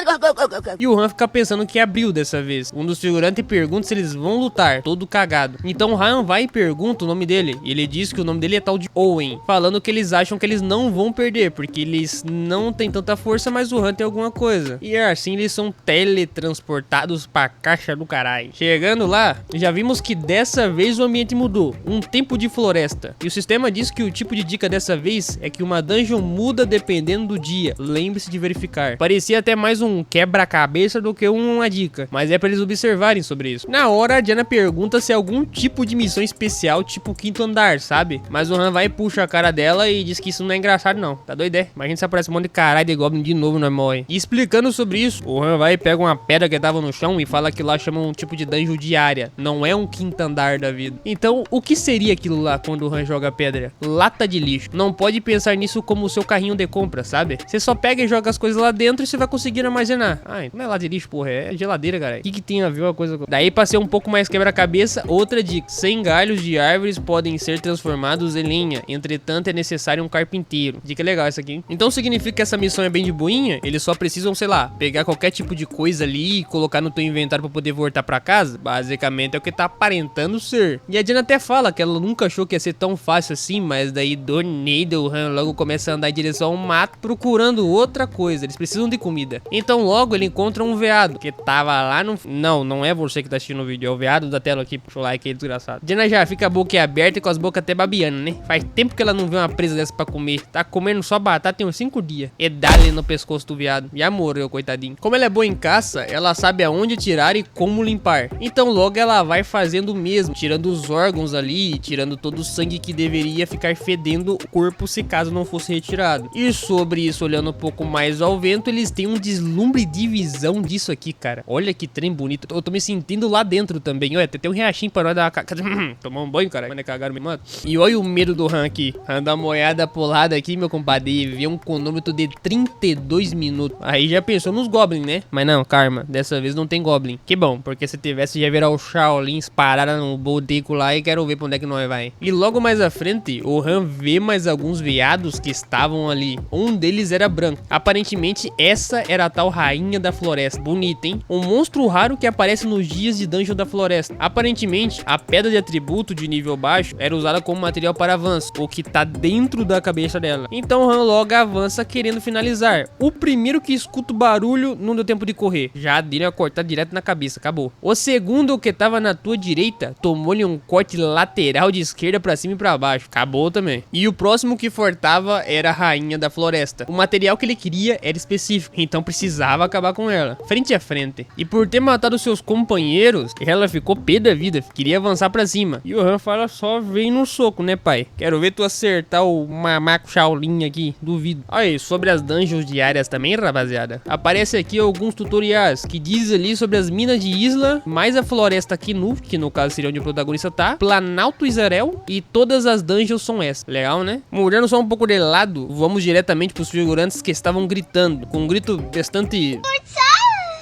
E o Han fica pensando que abriu dessa vez. Um dos figurantes pergunta se eles vão lutar, todo cagado. Então o Han vai e pergunta o nome dele. E ele diz que o nome dele é tal de Owen, falando que eles acham que eles não vão perder, porque eles não têm tanta força, mas o Han tem alguma coisa. E assim eles são teletransportados pra caixa do caralho. Chegando lá, já vimos que dessa vez o ambiente mudou. Um tempo de floresta. E o sistema diz que o tipo de dica dessa vez é que uma dungeon muda dependendo do dia. Lembre-se de verificar. Parecia até mais um quebra-cabeça do que uma dica, mas é pra eles observarem sobre isso. Na hora, a Diana pergunta se é algum tipo de missão especial, tipo 5º andar, sabe? Mas o Han vai e puxa a cara dela e diz que isso não é engraçado não. Tá doido, é? Imagina se aparece um monte de caralho de Goblin de novo, nós morre. E explicando sobre isso, o Han vai e pega uma pedra que tava no chão e fala que lá chama um tipo de dungeon diária. Não é um 5º andar da vida. Então, o que seria aquilo lá quando o Han joga pedra? Lata de lixo. Não pode pensar nisso como o seu carrinho de compra, sabe? Você só pega e joga as coisas lá dentro e você vai conseguir armazenar. Ah, não é lata de lixo, porra. É geladeira, cara. O que tem a ver uma coisa com... Daí, pra ser um pouco mais quebra-cabeça, outra dica. 100 galhos de árvores podem ser transformados em lenha. Entretanto, é necessário um carpinteiro. Dica legal essa aqui, hein? Então, significa que essa missão é bem de boinha? Eles só precisam, sei lá, pegar qualquer tipo de coisa ali e colocar no teu inventário pra poder voltar pra casa? Basicamente é o que tá aparentando ser. E a Diana até fala que ela nunca achou que ia ser tão fácil assim, mas daí do nada o Han logo começa a andar em direção ao mato procurando outra coisa. Eles precisam de comida. Então logo ele encontra um veado que tava lá no... Não é você que tá assistindo o vídeo, é o veado da tela aqui. Puxa o like aí, desgraçado. Diana já fica a boca aberta e com as bocas até babiando, né? Faz tempo que ela não vê uma presa dessa pra comer. Tá comendo só batata tem uns 5 dias. E dá-lhe no pescoço do veado. Já morreu, coitadinho. Como ela é boa em caça, ela sabe aonde tirar e como limpar. Então logo logo ela vai fazendo o mesmo, tirando os órgãos ali, tirando todo o sangue que deveria ficar fedendo o corpo se caso não fosse retirado. E sobre isso, olhando um pouco mais ao vento, eles têm um deslumbre de visão disso aqui, cara. Olha que trem bonito. Eu tô me sentindo lá dentro também. Olha, tem um riachinho pra nós dar uma... tomar um banho, cara. Mas cagaram, me mata. E olha o medo do Han aqui. Han dá uma olhada pro lado aqui, meu compadre, e vê um cronômetro de 32 minutos. Aí já pensou nos Goblin, né? Mas não, karma. Dessa vez não tem Goblin. Que bom, porque se tivesse já virar o Shaolin parada no boteco lá e quero ver pra onde é que nós vai. E logo mais à frente, o Han vê mais alguns veados que estavam ali. Um deles era branco. Aparentemente, essa era a tal Rainha da Floresta. Bonita, hein? Um monstro raro que aparece nos dias de Dungeon da Floresta. Aparentemente, a pedra de atributo de nível baixo era usada como material para avanço, o que tá dentro da cabeça dela. Então Han logo avança querendo finalizar. O primeiro que escuta o barulho não deu tempo de correr. Já dele a cortar direto na cabeça, acabou. O segundo que tava na tua direita tomou-lhe um corte lateral de esquerda pra cima e pra baixo. Acabou também. E o próximo que fortava era a Rainha da Floresta. O material que ele queria era específico, então precisava acabar com ela, frente a frente. E por ter matado seus companheiros, ela ficou pé da vida, queria avançar pra cima. E o Han fala, só vem no soco, né, pai? Quero ver tu acertar o mamaco Shaolin aqui, duvido. Aí, sobre as dungeons diárias também, rapaziada. Aparece aqui alguns tutoriais que diz ali sobre as minas de Isla, mais a floresta Kinu, que no caso seria onde o protagonista tá, Planalto Izarel, e todas as dungeons são essas. Legal, né? Mudando só um pouco de lado, vamos diretamente pros figurantes que estavam gritando, com um grito bastante...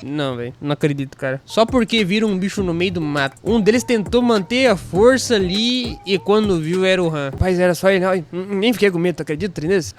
Não, velho. Não acredito, cara. Só porque viram um bicho no meio do mato. Um deles tentou manter a força ali e quando viu era o Han. Rapaz, era só ele. Nem fiquei com medo, tu acredita, Trinês?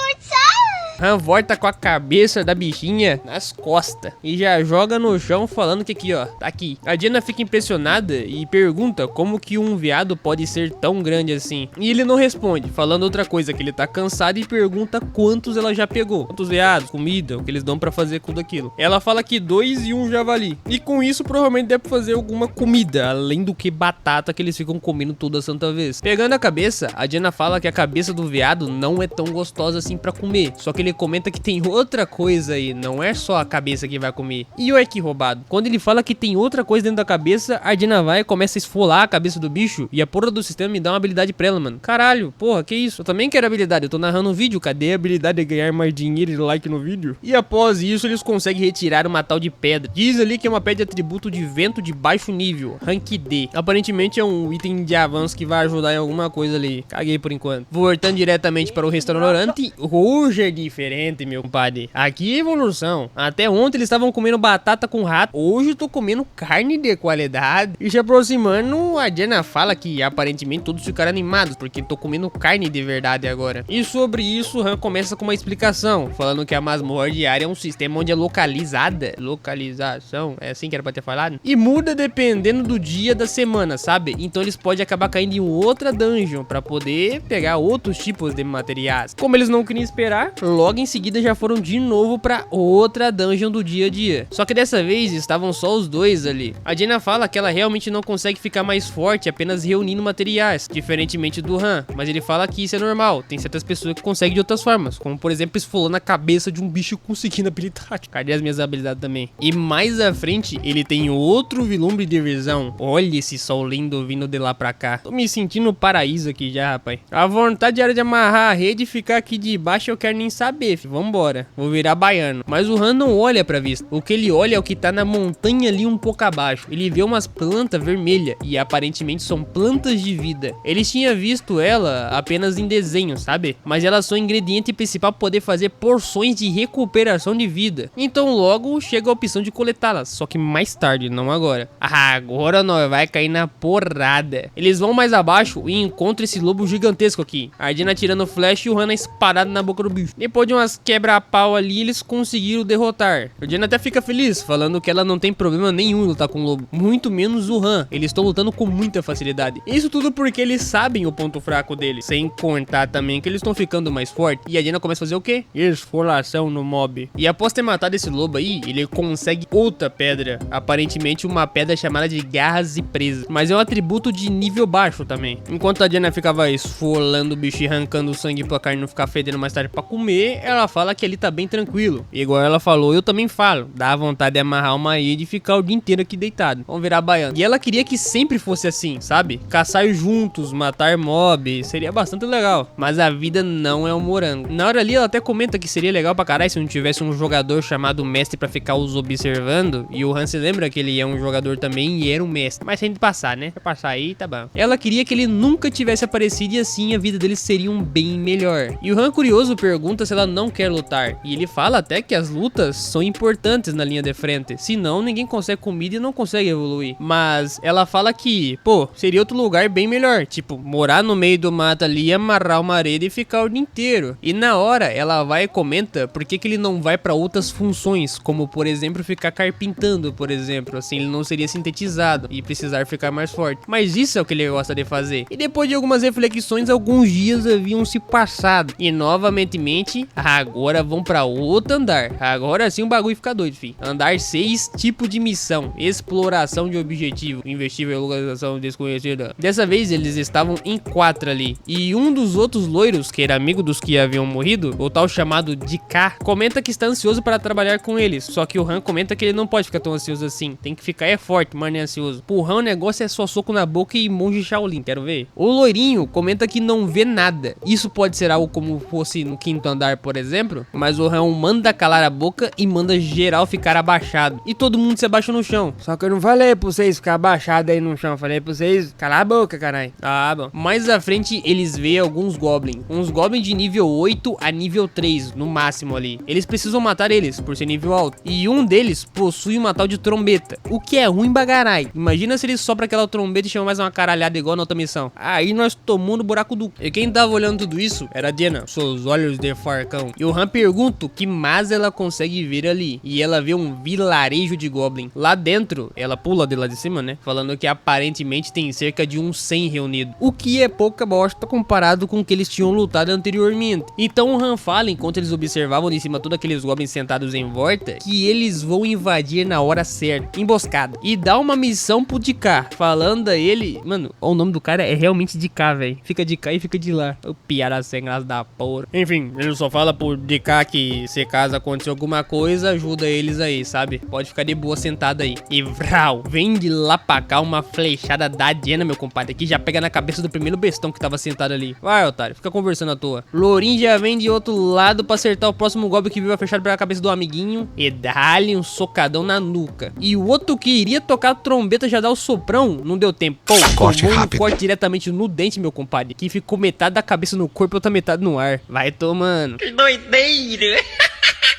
Han volta com a cabeça da bichinha nas costas e já joga no chão falando que aqui, ó, tá aqui. A Diana fica impressionada e pergunta como que um veado pode ser tão grande assim. E ele não responde, falando outra coisa, que ele tá cansado e pergunta quantos ela já pegou. Quantos veados, comida, o que eles dão pra fazer com tudo aquilo. Ela fala que 2 e 1 javali. E com isso provavelmente deve fazer alguma comida, além do que batata que eles ficam comendo toda santa vez. Pegando a cabeça, a Diana fala que a cabeça do veado não é tão gostosa assim pra comer. Só que ele comenta que tem outra coisa aí, não é só a cabeça que vai comer. E olha que roubado. Quando ele fala que tem outra coisa dentro da cabeça, a Diana vai e começa a esfolar a cabeça do bicho e a porra do sistema me dá uma habilidade pra ela, mano. Caralho, porra, que isso? Eu também quero habilidade, eu tô narrando um vídeo, cadê a habilidade de ganhar mais dinheiro e like no vídeo? E após isso, eles conseguem retirar uma tal de pedra. Diz ali que é uma pedra de atributo de vento de baixo nível, rank D. Aparentemente é um item de avanço que vai ajudar em alguma coisa ali. Caguei por enquanto. Voltando diretamente para o restaurante, hoje é diferente, meu compadre. Aqui é evolução. Até ontem eles estavam comendo batata com rato. Hoje eu tô comendo carne de qualidade. E se aproximando, a Diana fala que aparentemente todos ficaram animados, porque tô comendo carne de verdade agora. E sobre isso, o Han começa com uma explicação, falando que a masmorra diária é um sistema onde é localizada. Localização, é assim que era pra ter falado? E muda dependendo do dia da semana, sabe? Então eles podem acabar caindo em outra dungeon pra poder pegar outros tipos de materiais. Como eles não queriam esperar, logo em seguida já foram de novo pra outra dungeon do dia a dia. Só que dessa vez estavam só os dois ali. A Diana fala que ela realmente não consegue ficar mais forte apenas reunindo materiais, diferentemente do Han. Mas ele fala que isso é normal, tem certas pessoas que conseguem de outras formas, como por exemplo esfolando a cabeça de um bicho conseguindo habilidade. Cadê as minhas habilidades também? E mais à frente, ele tem outro vislumbre de visão. Olha esse sol lindo vindo de lá pra cá. Tô me sentindo no paraíso aqui já, rapaz. A vontade era de amarrar a rede e ficar aqui debaixo, eu quero nem saber, filho. Vambora. Vou virar baiano. Mas o Han não olha pra vista. O que ele olha é o que tá na montanha ali um pouco abaixo. Ele vê umas plantas vermelhas e aparentemente são plantas de vida. Ele tinha visto ela apenas em desenho, sabe? Mas elas são o ingrediente principal para poder fazer porções de recuperação de vida. Então logo chega a opção de coletá-las, só que mais tarde, não agora. Agora nós vai cair na porrada. Eles vão mais abaixo e encontram esse lobo gigantesco aqui. A Diana tirando flash e o Han esparado na boca do bicho. Depois de umas quebra-pau ali, eles conseguiram derrotar. A Diana até fica feliz, falando que ela não tem problema nenhum em lutar com o lobo. Muito menos o Han. Eles estão lutando com muita facilidade. Isso tudo porque eles sabem o ponto fraco deles. Sem contar também que eles estão ficando mais fortes. E a Diana começa a fazer o quê? Esfolação no mob. E após ter matado esse lobo aí, ele consegue outra pedra. Aparentemente uma pedra chamada de garras e presas. Mas é um atributo de nível baixo também. Enquanto a Diana ficava esfolando o bicho e arrancando o sangue pra carne não ficar fedendo mais tarde pra comer, comer, ela fala que ali tá bem tranquilo. Igual ela falou, eu também falo. Dá vontade de amarrar uma rede e ficar o dia inteiro aqui deitado. Vamos virar baiano. E ela queria que sempre fosse assim, sabe? Caçar juntos, matar mob, seria bastante legal. Mas a vida não é um morango. Na hora ali ela até comenta que seria legal pra caralho se não tivesse um jogador chamado mestre pra ficar os observando. E o Han se lembra que ele é um jogador também e era um mestre. Mas sem passar, né? Pra passar aí, tá bom. Ela queria que ele nunca tivesse aparecido e assim a vida deles seria bem melhor. E o Han, curioso, pergunta se ela não quer lutar. E ele fala até que as lutas são importantes na linha de frente. Senão ninguém consegue comida e não consegue evoluir. Mas ela fala que, pô, seria outro lugar bem melhor. Tipo, morar no meio do mato ali, amarrar uma rede e ficar o dia inteiro. E na hora ela vai e comenta por que ele não vai pra outras funções. Como, por exemplo, ficar carpintando, por exemplo. Assim ele não seria sintetizado e precisar ficar mais forte. Mas isso é o que ele gosta de fazer. E depois de algumas reflexões, alguns dias haviam se passado. E novamente, agora vão pra outro andar. Agora sim o bagulho fica doido, fi. Andar 6, tipo de missão. Exploração de objetivo. Investível localização desconhecida. Dessa vez eles estavam em 4 ali. E um dos outros loiros, que era amigo dos que haviam morrido, o tal chamado DK, comenta que está ansioso para trabalhar com eles. Só que o Han comenta que ele não pode ficar tão ansioso assim. Tem que ficar forte, mas não é ansioso. Pro Han o negócio é só soco na boca e monge Shaolin, quero ver. O loirinho comenta que não vê nada. Isso pode ser algo como fosse no 5º andar, por exemplo. Mas o Han manda calar a boca e manda geral ficar abaixado. E todo mundo se abaixa no chão. Só que eu não falei pra vocês ficar abaixados aí no chão. Falei pra vocês calar a boca, caralho. Ah, bom. Mais à frente eles veem alguns goblins. Uns goblins de nível 8 a nível 3, no máximo ali. Eles precisam matar eles, por ser nível alto. E um deles possui uma tal de trombeta. O que é ruim bagarai. Imagina se ele sopra aquela trombeta e chama mais uma caralhada igual na outra missão. Aí nós tomamos no buraco do... E quem tava olhando tudo isso era a Diana, seus olhos de farcão. E o Han pergunta que mais ela consegue ver ali. E ela vê um vilarejo de goblin. Lá dentro, ela pula de lá de cima, né? Falando que aparentemente tem cerca de uns 100 reunidos. O que é pouca bosta comparado com o que eles tinham lutado anteriormente. Então o Han fala, enquanto eles observavam de cima todos aqueles goblins sentados em volta, que eles vão invadir na hora certa, emboscada. E dá uma missão pro DK, falando a ele... Mano, o nome do cara é realmente DK, velho. Fica de cá e fica de lá. O piada sem graça da porra. Enfim, ele só fala pro DK que se caso acontecer alguma coisa, ajuda eles aí, sabe? Pode ficar de boa sentado aí. E vrau, vem de lá pra cá uma flechada da Diana, meu compadre. Aqui já pega na cabeça do primeiro bestão que tava sentado ali. Vai, otário, fica conversando à toa. Lourinho já vem de outro lado pra acertar o próximo goblin que viu a flechada pela cabeça do amiguinho. E dá-lhe um socadão na nuca. E o outro que iria tocar a trombeta já dá o soprão. Não deu tempo. Pô, Corte rápido. Corte diretamente no dente, meu compadre. Que ficou metade da cabeça no corpo e outra metade no ar. Vai tomando. Que doideira.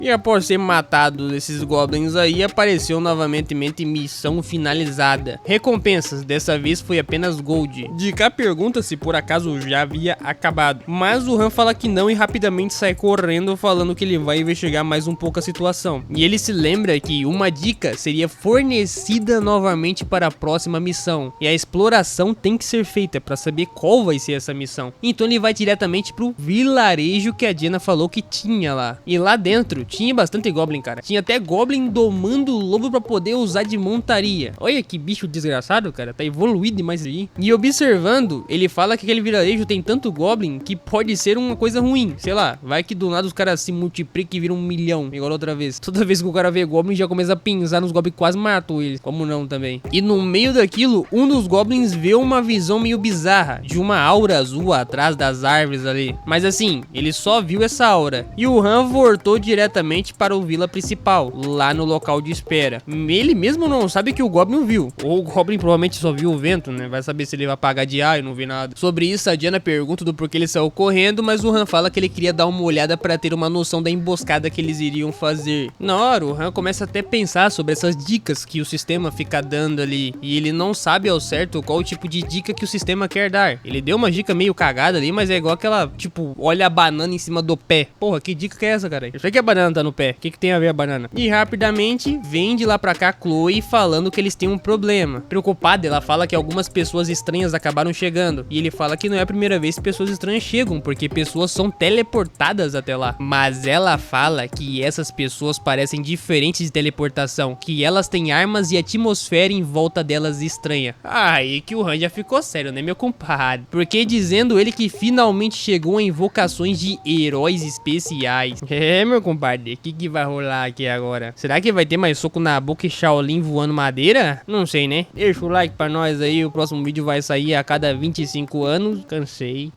E após ser matado esses goblins aí, apareceu novamente missão finalizada. Recompensas, dessa vez foi apenas gold. DK pergunta se por acaso já havia acabado, mas o Han fala que não e rapidamente sai correndo falando que ele vai investigar mais um pouco a situação. E ele se lembra que uma dica seria fornecida novamente para a próxima missão. E a exploração tem que ser feita para saber qual vai ser essa missão. Então ele vai diretamente pro vilarejo que a Diana falou que tinha lá. E lá dentro tinha bastante goblin, cara. Tinha até goblin domando o lobo pra poder usar de montaria. Olha que bicho desgraçado, cara. Tá evoluído demais ali. E observando, ele fala que aquele vilarejo tem tanto goblin que pode ser uma coisa ruim. Sei lá, vai que do nada os caras se multiplicam e viram 1 milhão, igual a outra vez. Toda vez que o cara vê goblin, já começa a pinçar nos goblins, quase matou eles. Como não também. E no meio daquilo, um dos goblins vê uma visão meio bizarra de uma aura azul atrás das árvores ali. Mas assim, ele só viu essa aura. E o Han voltou diretamente para o vila principal, lá no local de espera. Ele mesmo não sabe que o Goblin viu. Ou o Goblin provavelmente só viu o vento, né? Vai saber se ele vai apagar de ar e não vê nada. Sobre isso, a Diana pergunta do porquê ele saiu correndo, mas o Han fala que ele queria dar uma olhada para ter uma noção da emboscada que eles iriam fazer. Na hora, o Han começa até a pensar sobre essas dicas que o sistema fica dando ali. E ele não sabe ao certo qual o tipo de dica que o sistema quer dar. Ele deu uma dica meio cagada ali, mas é igual aquela, tipo, olha a banana em cima do pé. Porra, que dica que é essa, cara? Eu sei que a banana banana tá no pé? O que tem a ver a banana? E rapidamente, vem de lá pra cá Chloe falando que eles têm um problema. Preocupada, ela fala que algumas pessoas estranhas acabaram chegando. E ele fala que não é a primeira vez que pessoas estranhas chegam, porque pessoas são teleportadas até lá. Mas ela fala que essas pessoas parecem diferentes de teleportação, que elas têm armas e a atmosfera em volta delas estranha. Aí que o Han já ficou sério, né, meu compadre? Porque dizendo ele que finalmente chegou a invocações de heróis especiais. É, meu compadre, o que vai rolar aqui agora? Será que vai ter mais soco na boca e Shaolin voando madeira? Não sei, né? Deixa o like pra nós aí, o próximo vídeo vai sair a cada 25 anos. Cansei.